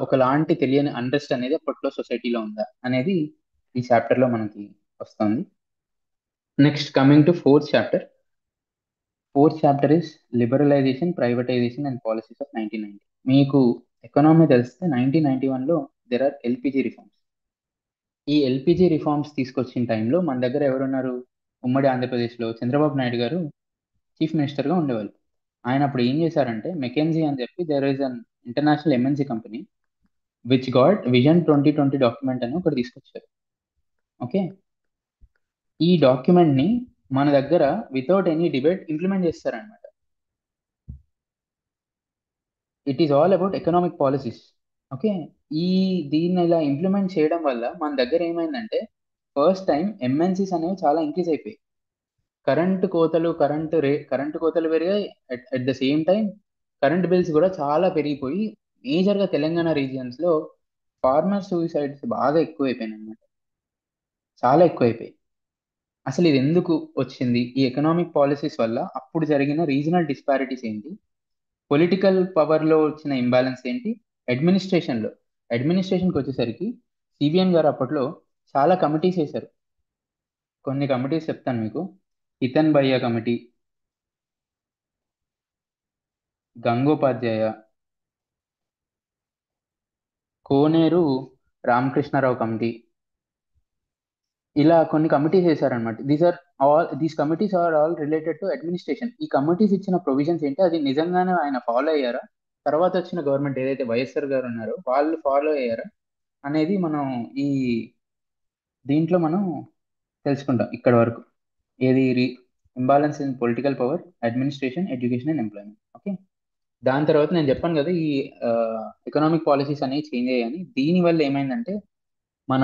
ఒకలాంటి తెలియని అండర్స్ట్ అనేది అప్పట్లో సొసైటీలో ఉందా అనేది ఈ చాప్టర్లో మనకి వస్తుంది. Next coming to fourth chapter. Fourth chapter is liberalisation, privatisation and policies of 1990. మీకు ఎకనామీ తెలిస్తే 1991లో దెర్ ఆర్ ఎల్పిజి రిఫార్మ్స్. ఈ ఎల్పిజి రిఫార్మ్స్ తీసుకొచ్చిన టైంలో మన దగ్గర ఎవరున్నారు, ఉమ్మడి ఆంధ్రప్రదేశ్లో చంద్రబాబు నాయుడు గారు చీఫ్ మినిస్టర్గా ఉండేవాళ్ళు. ఆయన అప్పుడు ఏం చేశారంటే మెకెన్జీ అని చెప్పి there is an international MNC company which got vision 2020 document అని ఒకటి తీసుకొచ్చారు. ఓకే, ఈ డాక్యుమెంట్ ని మన దగ్గర వితౌట్ ఎనీ డిబేట్ ఇంప్లిమెంట్ చేస్తారనమాట. It is all about economic policies. Okay, ఈ దీన్ని ఇలా ఇంప్లిమెంట్ చేయడం వల్ల మన దగ్గర ఏమైందంటే ఫస్ట్ టైం ఎంఎన్సీస్ అనేవి చాలా ఇంక్రీజ్ అయిపోయాయి. కరెంటు కోతలు పెరిగాయి. At the same time current bills కూడా చాలా పెరిగిపోయి మేజర్గా తెలంగాణ రీజియన్స్ లో ఫార్మర్ సూసైడ్స్ బాగా ఎక్కువైపోయినాయి అనమాట. చాలా ఎక్కువైపోయాయి. అసలు ఇది ఎందుకు వచ్చింది? ఈ ఎకనామిక్ పాలసీస్ వల్ల అప్పుడు జరిగిన రీజనల్ డిస్పారిటీస్ ఏంటి, పొలిటికల్ పవర్ లో వచ్చిన ఇంబ్యాలెన్స్ ఏంటి, అడ్మినిస్ట్రేషన్ లో అడ్మినిస్ట్రేషన్కి వచ్చేసరికి సిబిఎన్ గారు అప్పట్లో చాలా కమిటీస్ వేశారు. కొన్ని కమిటీస్ చెప్తాను మీకు. హితన్ భయ్య కమిటీ, గంగోపాధ్యాయ, కోనేరు రామకృష్ణారావు కమిటీ, ఇలా కొన్ని కమిటీస్ వేశారనమాట. These committees are all related to administration. ఈ కమిటీస్ ఇచ్చిన ప్రొవిజన్స్ ఏంటి, అది నిజంగానే ఆయన ఫాలో అయ్యారా, తర్వాత వచ్చిన గవర్నమెంట్ ఏదైతే వైఎస్ఆర్ గారు ఉన్నారో వాళ్ళు ఫాలో అయ్యారా అనేది మనం ఈ దీంట్లో మనం తెలుసుకుంటాం ఇక్కడ వరకు. ఏది imbalance in political power, administration, education and employment. Okay, దాని తర్వాత నేను చెప్పాను కదా ఈ ఎకనామిక్ పాలసీస్ అనేవి చేంజ్ అయ్యాయని. దీని వల్ల ఏమైందంటే మన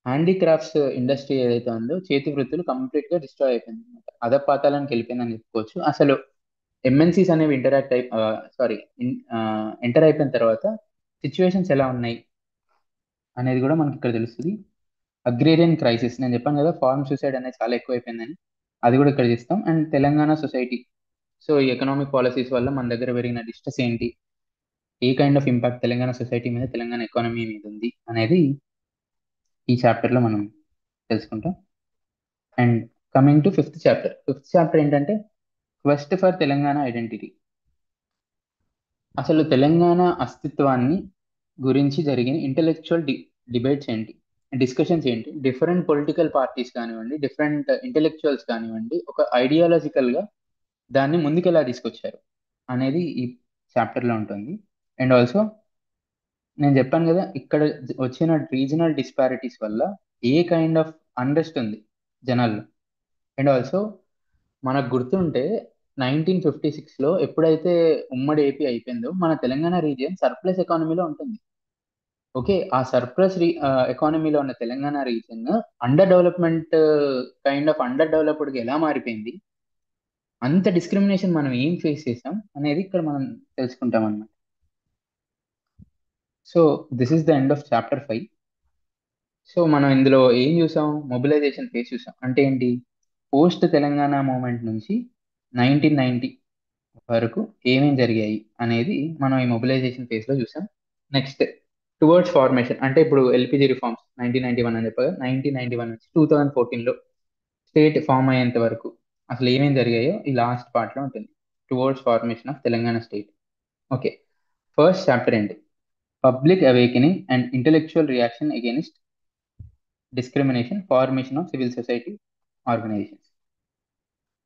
హ్యాండీక్రాఫ్ట్స్ ఇండస్ట్రీ ఏదైతే ఉందో చేతి వృత్తులు కంప్లీట్ గా డిస్ట్రాయ్ అయిపోయింది అనమాట. అధపాతాళానికి వెళ్ళిపోయిందని చెప్పుకోవచ్చు. అసలు ఎంఎన్సీస్ అనేవి ఎంటర్ అయిపోయిన తర్వాత సిచ్యువేషన్స్ ఎలా ఉన్నాయి అనేది కూడా మనకి ఇక్కడ తెలుస్తుంది. అగ్రేరియన్ క్రైసిస్, నేను చెప్పాను కదా ఫార్మ్ సూసైడ్ అనేది చాలా ఎక్కువైపోయిందని, అది కూడా ఇక్కడ చేస్తాం. And Telangana society. సో ఈ ఎకనామిక్ పాలసీస్ వల్ల మన దగ్గర పెరిగిన డిస్ట్రెస్ ఏంటి, a kind of impact Telangana society మీద, తెలంగాణ ఎకానమీ మీద ఉంది అనేది ఈ చాప్టర్ లో మనం తెలుసుకుంటాం. And coming to fifth chapter ఏంటంటే క్వెస్ట్ ఫర్ తెలంగాణ ఐడెంటిటీ. అసలు తెలంగాణ అస్తిత్వాన్ని గురించి జరిగిన ఇంటెలెక్చువల్ డిబేట్స్ ఏంటి, డిస్కషన్స్ ఏంటి, డిఫరెంట్ పొలిటికల్ పార్టీస్ కానివ్వండి, డిఫరెంట్ ఇంటెలెక్చువల్స్ కానివ్వండి, ఒక ఐడియాలజికల్ గా దాన్ని ముందుకెలా తీసుకొచ్చారు అనేది ఈ చాప్టర్ లో ఉంటుంది. అండ్ ఆల్సో నేను చెప్పాను కదా ఇక్కడ వచ్చిన రీజనల్ డిస్పారిటీస్ వల్ల ఏ కైండ్ ఆఫ్ అన్రెస్ట్ ఉంది జనాల్లో. అండ్ ఆల్సో మనకు గుర్తుంటే 1956లో ఎప్పుడైతే ఉమ్మడి ఏపీ అయిపోయిందో మన తెలంగాణ రీజియన్ సర్ప్లస్ ఎకానమీలో ఉంటుంది. ఓకే, ఆ సర్ప్లస్ ఎకానమీలో ఉన్న తెలంగాణ రీజియన్ అండర్ డెవలప్డ్కి ఎలా మారిపోయింది, అంత డిస్క్రిమినేషన్ మనం ఏం ఫేస్ చేసాం అనేది ఇక్కడ మనం తెలుసుకుంటాం అన్నమాట. So this is the end of chapter 5. So మనం ఇందులో ఏం చూసాం, మొబిలైజేషన్ ఫేస్ చూసాం. అంటే ఏంటి, పోస్ట్ తెలంగాణ మూమెంట్ నుంచి 1990 వరకు ఏమేం జరిగాయి అనేది మనం ఈ మొబిలైజేషన్ ఫేజ్ లో చూసాం. నెక్స్ట్ టువర్డ్స్ ఫార్మేషన్, అంటే ఇప్పుడు ఎల్పిజి రిఫార్మ్స్ 1991 అని చెప్పగా 1991 నుంచి 2014లో స్టేట్ ఫామ్ అయ్యేంత వరకు అసలు ఏమేం జరిగాయో ఈ లాస్ట్ పార్ట్ లో ఉంటుంది. Towards formation of Telangana state. Okay, first chapter ఏంటి, public awakening and intellectual reaction against discrimination, formation of civil society organisations.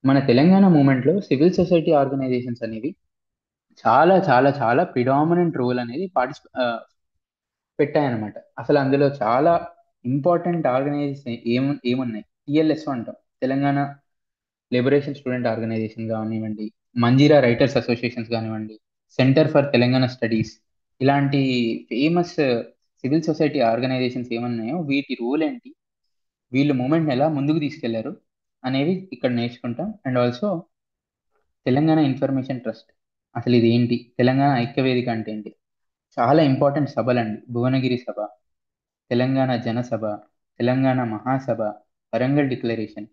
మన తెలంగాణ మూమెంట్లో సివిల్ సొసైటీ ఆర్గనైజేషన్స్ అనేవి చాలా చాలా చాలా ప్రిడామినెంట్ రోల్ అనేది పెట్టాయన్నమాట. అసలు అందులో చాలా ఇంపార్టెంట్ ఆర్గనైజేషన్ ఏమున్నాయి, టిఎల్ఎస్ అంటాం, తెలంగాణ లిబరేషన్ స్టూడెంట్ ఆర్గనైజేషన్ కానివ్వండి, మంజీరా రైటర్స్ అసోసియేషన్స్ కానివ్వండి, సెంటర్ ఫర్ తెలంగాణ స్టడీస్, ఇలాంటి ఫేమస్ సివిల్ సొసైటీ ఆర్గనైజేషన్స్ ఏమన్నాయో వీటి రోల్ ఏంటి, వీళ్ళు మూమెంట్ని ఎలా ముందుకు తీసుకెళ్లారు అనేవి ఇక్కడ నేర్చుకుంటాం. And also Telangana information trust, అసలు ఇది ఏంటి, తెలంగాణ ఐక్యవేదిక అంటే ఏంటి, చాలా ఇంపార్టెంట్ సభలండి. భువనగిరి సభ, తెలంగాణ జనసభ, తెలంగాణ మహాసభ, వరంగల్ డిక్లరేషన్.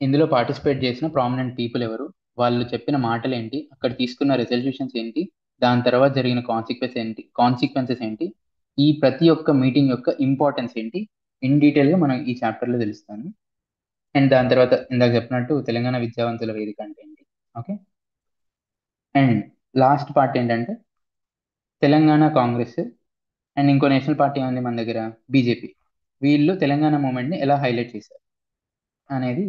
ఇందులో పార్టిసిపేట్ చేసిన ప్రామినెంట్ పీపుల్ ఎవరు, వాళ్ళు చెప్పిన మాటలు ఏంటి, అక్కడ తీసుకున్న రెజల్యూషన్స్ ఏంటి, దాని తర్వాత జరిగిన కాన్సిక్వెన్సెస్ ఏంటి, ఈ ప్రతి ఒక్క మీటింగ్ యొక్క ఇంపార్టెన్స్ ఏంటి, ఇన్ డీటెయిల్ గా మనం ఈ చాప్టర్ లో తెలుస్తాము. అండ్ దాని తర్వాత ఇందాక చెప్పినట్టు తెలంగాణ విద్యావంతుల వేదిక అంటే ఏంటి. ఓకే, అండ్ లాస్ట్ పార్ట్ ఏంటంటే తెలంగాణ కాంగ్రెస్ అండ్ ఇంకో నేషనల్ పార్టీ ఉంది మన దగ్గర, బీజేపీ. వీళ్ళు తెలంగాణ మూమెంట్ ని ఎలా హైలైట్ చేశారు అనేది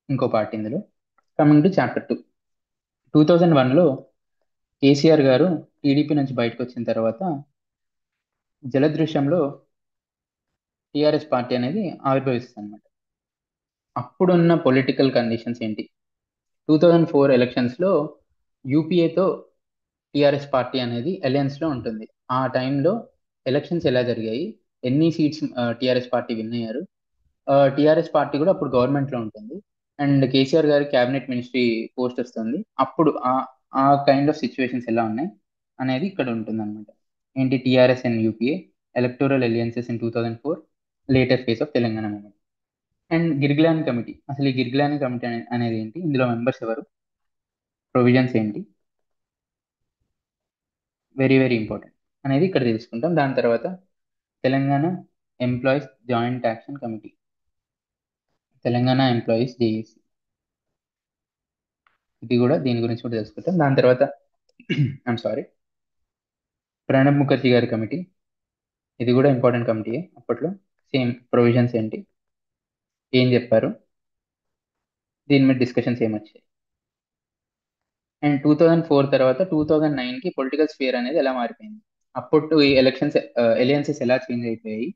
ఇంకో పార్ట్ ఇందులో. కమింగ్ టు చాప్టర్ 2, 2001లో కేసీఆర్ గారు టీడీపీ నుంచి బయటకు వచ్చిన తర్వాత జలదృశ్యంలో టీఆర్ఎస్ పార్టీ అనేది ఆవిర్భవిస్తుంది అనమాట. అప్పుడున్న పొలిటికల్ కండిషన్స్ ఏంటి? 2004 ఎలక్షన్స్లో యూపీఏతో టీఆర్ఎస్ పార్టీ అనేది అలయన్స్లో ఉంటుంది. ఆ టైంలో ఎలక్షన్స్ ఎలా జరిగాయి, ఎన్ని సీట్స్ టీఆర్ఎస్ పార్టీ విన్ అయ్యారు, టీఆర్ఎస్ పార్టీ కూడా అప్పుడు గవర్నమెంట్లో ఉంటుంది అండ్ కేసీఆర్ గారి క్యాబినెట్ మినిస్ట్రీ పోస్ట్ వస్తుంది. అప్పుడు ఆ ఆ కైండ్ ఆఫ్ సిచ్యువేషన్స్ ఎలా ఉన్నాయి అనేది ఇక్కడ ఉంటుంది అనమాట. ఏంటి? TRS and UPA electoral alliances in 2004 later phase of Telangana movement. And Girglani committee, అసలు ఈ గిర్గిలాని కమిటీ అనేది ఏంటి, ఇందులో మెంబర్స్ ఎవరు, ప్రొవిజన్స్ ఏంటి, వెరీ వెరీ ఇంపార్టెంట్ అనేది ఇక్కడ తెలుసుకుంటాం. దాని తర్వాత Telangana employees joint action committee, Telangana employees JAC, ఇది కూడా దీని గురించి కూడా తెలుసుకుంటాం. దాని తర్వాత ఐఎమ్ సారీ, ప్రణబ్ ముఖర్జీ గారి కమిటీ, ఇది కూడా ఇంపార్టెంట్ కమిటీ అప్పట్లో. సేమ్ ప్రొవిజన్స్ ఏంటి, ఏం చెప్పారు, దీని మీద డిస్కషన్స్ ఏమొచ్చాయి. అండ్ 2004 తర్వాత 2009కి పొలిటికల్ స్ఫియర్ అనేది ఎలా మారిపోయింది, అప్పుడు ఈ ఎలక్షన్స్ ఎలియన్సెస్ ఎలా చేంజ్ అయిపోయాయి,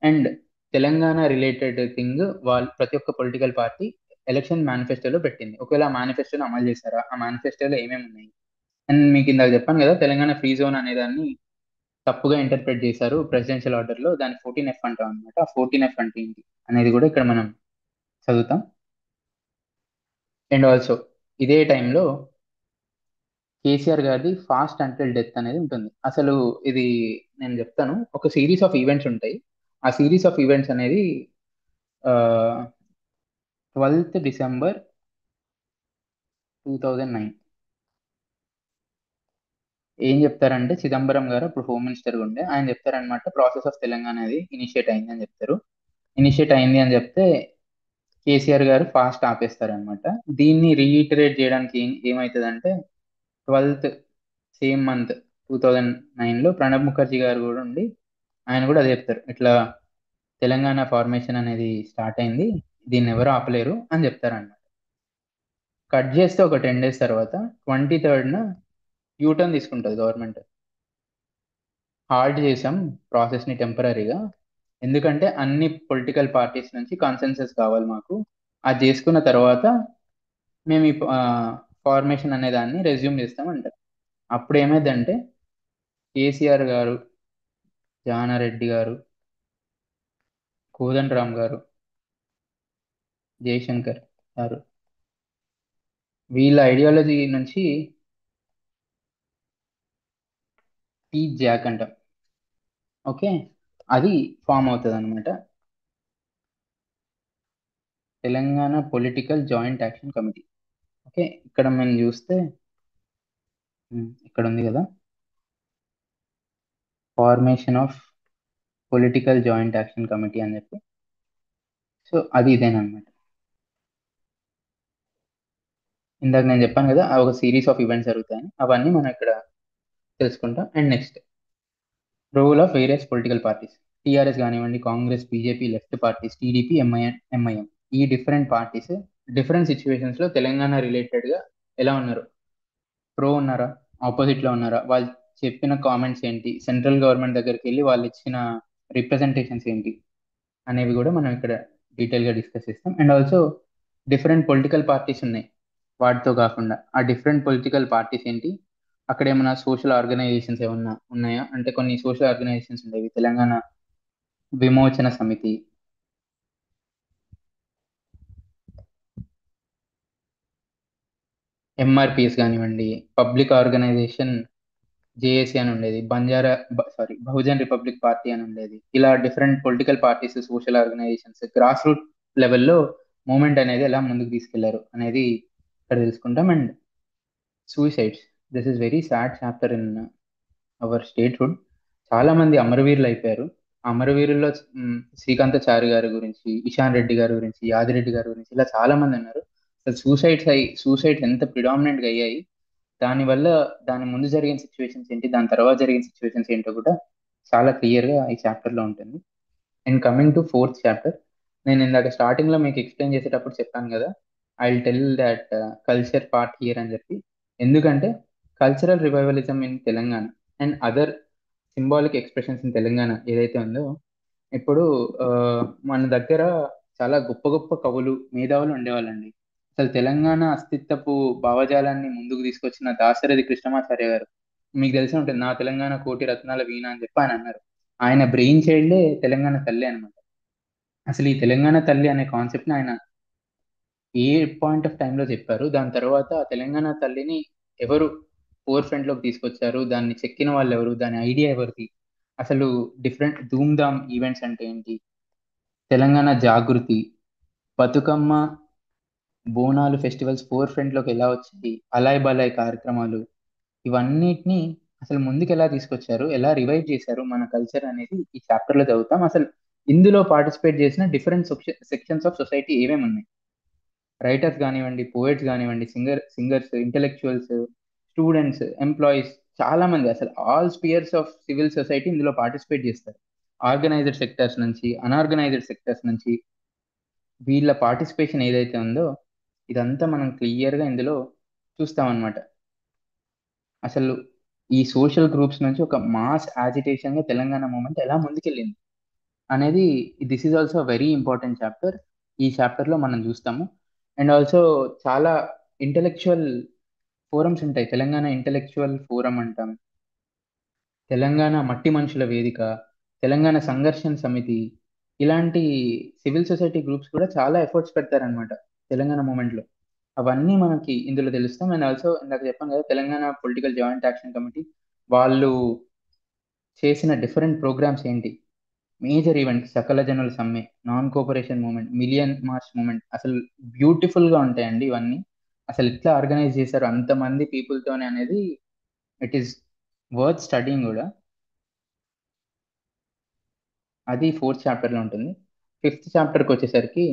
అండ్ తెలంగాణ రిలేటెడ్ థింగ్ వాళ్ళు ప్రతి ఒక్క పొలిటికల్ పార్టీ ఎలక్షన్ మేనిఫెస్టోలో పెట్టింది. ఒకవేళ ఆ మేనిఫెస్టోలో అమలు చేశారా, ఆ మేనిఫెస్టోలో ఏమేమి ఉన్నాయి. అండ్ మీకు ఇందాక చెప్పాను కదా, తెలంగాణ ఫ్రీ జోన్ అనే దాన్ని తప్పుగా ఇంటర్ప్రెట్ చేశారు ప్రెసిడెన్షియల్ ఆర్డర్లో, దాన్ని 14F అంటాం అనమాట. ఆ 14F అంటే ఏంటి అనేది కూడా ఇక్కడ మనం చదువుతాం. అండ్ ఆల్సో ఇదే టైంలో కేసీఆర్ గారిది ఫాస్ట్ అంటిల్ డెత్ అనేది ఉంటుంది. అసలు ఇది నేను చెప్తాను, ఒక సిరీస్ ఆఫ్ ఈవెంట్స్ ఉంటాయి. ఆ సిరీస్ ఆఫ్ ఈవెంట్స్ అనేది 12 డిసెంబర్ 2009 ఏం చెప్తారంటే, చిదంబరం గారు అప్పుడు హోమ్ మినిస్టర్ ఉండే, ఆయన చెప్తారనమాట ప్రాసెస్ ఆఫ్ తెలంగాణ అనేది ఇనిషియేట్ అయింది అని చెప్తారు. ఇనిషియేట్ అయింది అని చెప్తే కేసీఆర్ గారు ఫాస్ట్ ఆపేస్తారనమాట. దీన్ని రీఇటరేట్ చేయడానికి ఏమవుతుందంటే 12th సేమ్ మంత్ 2009లో ప్రణబ్ ముఖర్జీ గారు కూడా ఉండి ఆయన కూడా అదే చెప్తారు, ఇట్లా తెలంగాణ ఫార్మేషన్ అనేది స్టార్ట్ అయింది, దీన్ని ఎవరు ఆపలేరు అని చెప్తారన్నమాట. కట్ చేస్తే ఒక 10 days తర్వాత 23rd యూటర్న్ తీసుకుంటుంది గవర్నమెంట్. హాల్ట్ చేసాం ప్రాసెస్ని టెంపరీగా, ఎందుకంటే అన్ని పొలిటికల్ పార్టీస్ నుంచి కన్సెన్సస్ కావాలి మాకు, అది చేసుకున్న తర్వాత మేము ఈ ఫార్మేషన్ అనే దాన్ని రెజ్యూమ్ చేస్తామంటారు. అప్పుడు ఏమైందంటే కేసీఆర్ గారు, జానారెడ్డి గారు, కోదండరామ్ గారు, జయశంకర్ గారు, వీళ్ళ ఐడియాలజీ నుంచి పీ జాక్ అంటాం. ఓకే, అది ఫామ్ అవుతుంది అనమాట, Telangana political joint action committee. Okay, ఇక్కడ మనం చూస్తే ఇక్కడ ఉంది కదా, formation of political joint action committee అని చెప్పి. సో అది ఇదేనమాట. ఇందాక నేను చెప్పాను కదా, ఒక సిరీస్ ఆఫ్ ఈవెంట్స్ జరుగుతాయని, అవన్నీ మనం ఇక్కడ తెలుసుకుంటాం. And next, role of various political parties, TRS కానివ్వండి, Congress, BJP, left parties, TDP, MIM, ఈ డిఫరెంట్ పార్టీస్ డిఫరెంట్ సిచ్యువేషన్స్ లో తెలంగాణ రిలేటెడ్ గా ఎలా ఉన్నారు, ప్రో ఉన్నారా, ఆపోజిట్ లో ఉన్నారా, వాళ్ళు చెప్పిన కామెంట్స్ ఏంటి, సెంట్రల్ గవర్నమెంట్ దగ్గరికి వెళ్ళి వాళ్ళు ఇచ్చిన రిప్రజెంటేషన్స్ ఏంటి అనేవి కూడా మనం ఇక్కడ డీటెయిల్ గా డిస్కస్ చేస్తాం. And also different political parties ఉన్నాయి, వాటితో కాకుండా ఆ డిఫరెంట్ పొలిటికల్ పార్టీస్ ఏంటి, అక్కడ ఏమైనా సోషల్ ఆర్గనైజేషన్స్ ఏమన్నా ఉన్నాయా అంటే, కొన్ని సోషల్ ఆర్గనైజేషన్స్ ఉండేవి, తెలంగాణ విమోచన సమితి, ఎంఆర్పిఎస్ కానివ్వండి, పబ్లిక్ ఆర్గనైజేషన్ జేఏసీ అని ఉండేది, బహుజన్ రిపబ్లిక్ పార్టీ అని ఉండేది. ఇలా different political parties, social organisations, grass root లెవెల్లో మూమెంట్ అనేది ఎలా ముందుకు తీసుకెళ్లారు అనేది ఇక్కడ తెలుసుకుంటాం. And suicides, this is very sad chapter in our statehood. చాలా మంది అమరవీరులు అయిపోయారు. ఆ అమరవీరుల్లో శ్రీకాంతాచారి గారి గురించి, ఇషాన్ రెడ్డి గారి గురించి, యాదిరెడ్డి గారి గురించి, ఇలా చాలా మంది ఉన్నారు. అసలు సూసైడ్స్ ఎంత ప్రిడామినెంట్ గా అయ్యాయి, దానివల్ల దాని ముందు జరిగిన సిచ్యువేషన్స్ ఏంటి, దాని తర్వాత జరిగిన సిచ్యువేషన్స్ ఏంటో కూడా చాలా క్లియర్ గా ఈ చాప్టర్ లో ఉంటుంది. And coming to 4th chapter, నేను ఇందాక స్టార్టింగ్ లో మీకు ఎక్స్ప్లెయిన్ చేసేటప్పుడు చెప్పాను కదా, I will tell that culture part here అని చెప్పి. ఎందుకంటే cultural revivalism in Telangana and other symbolic expressions in Telangana ఏదైతే ఉందో, ఇప్పుడు ఆ, మన దగ్గర చాలా గొప్ప గొప్ప కవులు, మేధావులు ఉండేవాళ్ళండి. అసలు తెలంగాణ అస్తిత్వపు భావజాలాన్ని ముందుకు తీసుకొచ్చిన దాశరథి కృష్ణమాచార్య గారు, మీకు తెలిసి ఉంటుంది, నా తెలంగాణ కోటి రత్నాల వీణ అని చెప్పి ఆయన అన్నారు. ఆయన బ్రెయిన్ చైల్డే తెలంగాణ తల్లి అనమాట. అసలు ఈ తెలంగాణ తల్లి అనే కాన్సెప్ట్ ని ఆయన ఏ పాయింట్ ఆఫ్ టైంలో చెప్పారు, దాని తర్వాత ఆ తెలంగాణ తల్లిని ఎవరు ఫోర్ ఫ్రంట్ లోకి తీసుకొచ్చారు, దాన్ని చెక్కిన వాళ్ళు ఎవరు, దాని ఐడియా ఎవరిది, అసలు డిఫరెంట్ ధూమ్ ధామ్ ఈవెంట్స్ అంటే ఏంటి, Telangana Jagruthi, Bathukamma, Bonalu festivals forefront లోకి ఎలా వచ్చాయి, అలాయ్ బలాయ్ కార్యక్రమాలు, ఇవన్నిటిని అసలు ముందుకు ఎలా తీసుకొచ్చారు, ఎలా రివైవ్ చేశారు మన కల్చర్ అనేది ఈ చాప్టర్ లో చదువుతాం. అసలు ఇందులో పార్టిసిపేట్ చేసిన డిఫరెంట్ సెక్షన్స్ ఆఫ్ సొసైటీ ఏమేమి ఉన్నాయి, రైటర్స్ కానివ్వండి, పోయిట్స్ కానివ్వండి, సింగర్స్, ఇంటెలెక్చువల్స్, స్టూడెంట్స్, ఎంప్లాయీస్, చాలా మంది, అసలు all spheres of civil society ఇందులో పార్టిసిపేట్ చేస్తారు. ఆర్గనైజ్డ్ సెక్టర్స్ నుంచి, అన్ఆర్గనైజ్డ్ సెక్టర్స్ నుంచి, వీళ్ళ పార్టిసిపేషన్ ఏదైతే ఉందో ఇదంతా మనం క్లియర్ గా ఇందులో చూస్తాం అన్నమాట. అసలు ఈ సోషల్ గ్రూప్స్ నుంచి ఒక మాస్ యాజిటేషన్ గా తెలంగాణ మూమెంట్ ఎలా ముందుకెళ్ళింది అనేది, this is also very important chapter. ఈ చాప్టర్ లో మనం చూస్తాము. అండ్ ఆల్సో చాలా ఇంటెలెక్చువల్ ఫోరమ్స్ ఉంటాయి. తెలంగాణ ఇంటెలెక్చువల్ ఫోరం అంటాం, తెలంగాణ మట్టి మనుషుల వేదిక, తెలంగాణ సంఘర్షణ సమితి, ఇలాంటి సివిల్ సొసైటీ గ్రూప్స్ కూడా చాలా ఎఫర్ట్స్ పెడతారనమాట తెలంగాణ మూమెంట్ లో. అవన్నీ మనకి ఇందులో తెలుస్తాం. అండ్ ఆల్సో ఇందాక చెప్పాను కదా, Telangana political joint action committee వాళ్ళు చేసిన డిఫరెంట్ ప్రోగ్రామ్స్ ఏంటి, మేజర్ ఈవెంట్ సకల జనుల సమ్మె, non cooperation movement, million march movement, అసలు బ్యూటిఫుల్ గా ఉంటాయండి ఇవన్నీ. అసలు ఎట్లా ఆర్గనైజ్ చేశారు అంతమంది పీపుల్ తోనే అనేది, ఇట్ ఈస్ వర్త్ స్టడీయింగ్ కూడా. అది ఫోర్త్ చాప్టర్ లో ఉంటుంది. ఫిఫ్త్ చాప్టర్కి వచ్చేసరికి,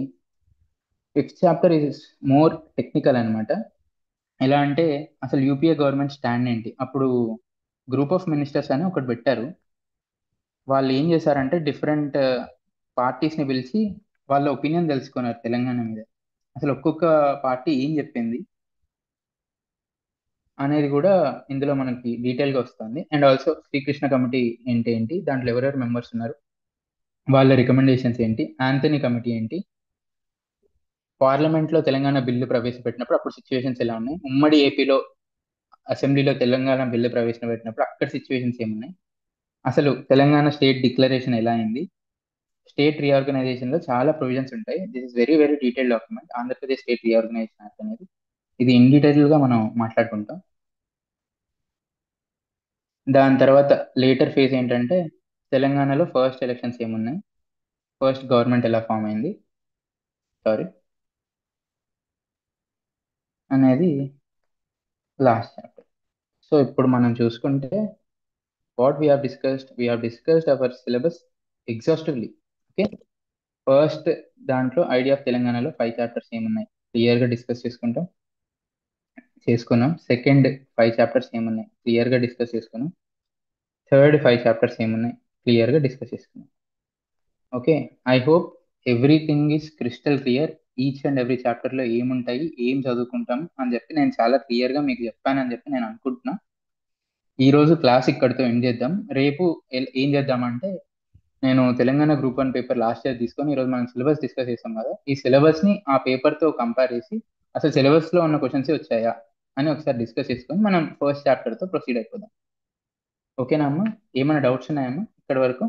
fifth chapter is more technical అన్నమాట. ఎలా అంటే అసలు యూపీఏ గవర్నమెంట్ స్టాండ్ ఏంటి, అప్పుడు గ్రూప్ ఆఫ్ మినిస్టర్స్ అని ఒకటి పెట్టారు. వాళ్ళు ఏం చేశారంటే డిఫరెంట్ పార్టీస్ ని పిలిచి వాళ్ళ ఒపీనియన్ తెలుసుకున్నారు తెలంగాణ మీద. అసలు ఒక్కొక్క పార్టీ ఏం చెప్పింది అనేది కూడా ఇందులో మనకి డీటెయిల్ గా వస్తుంది. అండ్ ఆల్సో శ్రీకృష్ణ కమిటీ ఏంటి ఏంటి, దాంట్లో ఎవరెవరు మెంబర్స్ ఉన్నారు, వాళ్ళ రికమెండేషన్స్ ఏంటి, ఆంథనీ కమిటీ ఏంటి, పార్లమెంట్ లో తెలంగాణ బిల్లు ప్రవేశపెట్టినప్పుడు అప్పుడు సిచ్యువేషన్స్ ఎలా ఉన్నాయి, ఉమ్మడి ఏపీలో అసెంబ్లీలో తెలంగాణ బిల్లు ప్రవేశపెట్టినప్పుడు అక్కడ సిచ్యువేషన్స్ ఏమున్నాయి, అసలు తెలంగాణ స్టేట్ డిక్లరేషన్ ఎలా అయింది, స్టేట్ రీఆర్గనైజేషన్ లో చాలా ప్రొవిజన్స్ ఉంటాయి. This is very very detail document, Andhra Pradesh state reorganisation act అనేది. ఇది ఇన్ డీటెయిల్ గా మనం మాట్లాడుకుంటాం. దాని తర్వాత లేటర్ ఫేజ్ ఏంటంటే తెలంగాణలో ఫస్ట్ ఎలక్షన్స్ ఏమున్నాయి, ఫస్ట్ గవర్నమెంట్ ఎలా ఫామ్ అయింది, సారీ, అనేది లాస్ట్ చాప్టర్. సో ఇప్పుడు మనం చూసుకుంటే what we have discussed our syllabus exhaustively. Okay, first దాంట్లో ఐడియా ఆఫ్ తెలంగాణలో 5 చాప్టర్స్ ఏమున్నాయి క్లియర్ గా డిస్కస్ చేసుకున్నాం. సెకండ్ 5 చాప్టర్స్ ఏమున్నాయి క్లియర్ గా డిస్కస్ చేసుకున్నాం. థర్డ్ 5 చాప్టర్స్ ఏమున్నాయి క్లియర్ గా డిస్కస్ చేసుకున్నాం. Okay, I hope everything is crystal clear. Each and every chapter లో ఏముంటాయి, ఏం చదువుకుంటాం అని చెప్పి నేను చాలా క్లియర్ గా మీకు చెప్పానని చెప్పి నేను అనుకుంటున్నా. ఈ రోజు క్లాస్ ఇక్కడితో ఎండ్ చేద్దాం. రేపు ఏం చేద్దామంటే, నేను Telangana group 1 paper last year తీసుకొని ఈరోజు మనం సిలబస్ డిస్కస్ చేసాం కదా, ఈ సిలబస్ ని ఆ పేపర్ తో కంపేర్ చేసి అసలు సిలబస్ లో ఉన్న క్వశ్చన్స్ వచ్చాయా అని ఒకసారి డిస్కస్ చేసుకొని మనం ఫస్ట్ చాప్టర్ తో ప్రొసీడ్ అయిపోదాం. ఓకేనా అమ్మా, ఏమైనా డౌట్స్ ఉన్నాయమ్మా ఇక్కడి వరకు?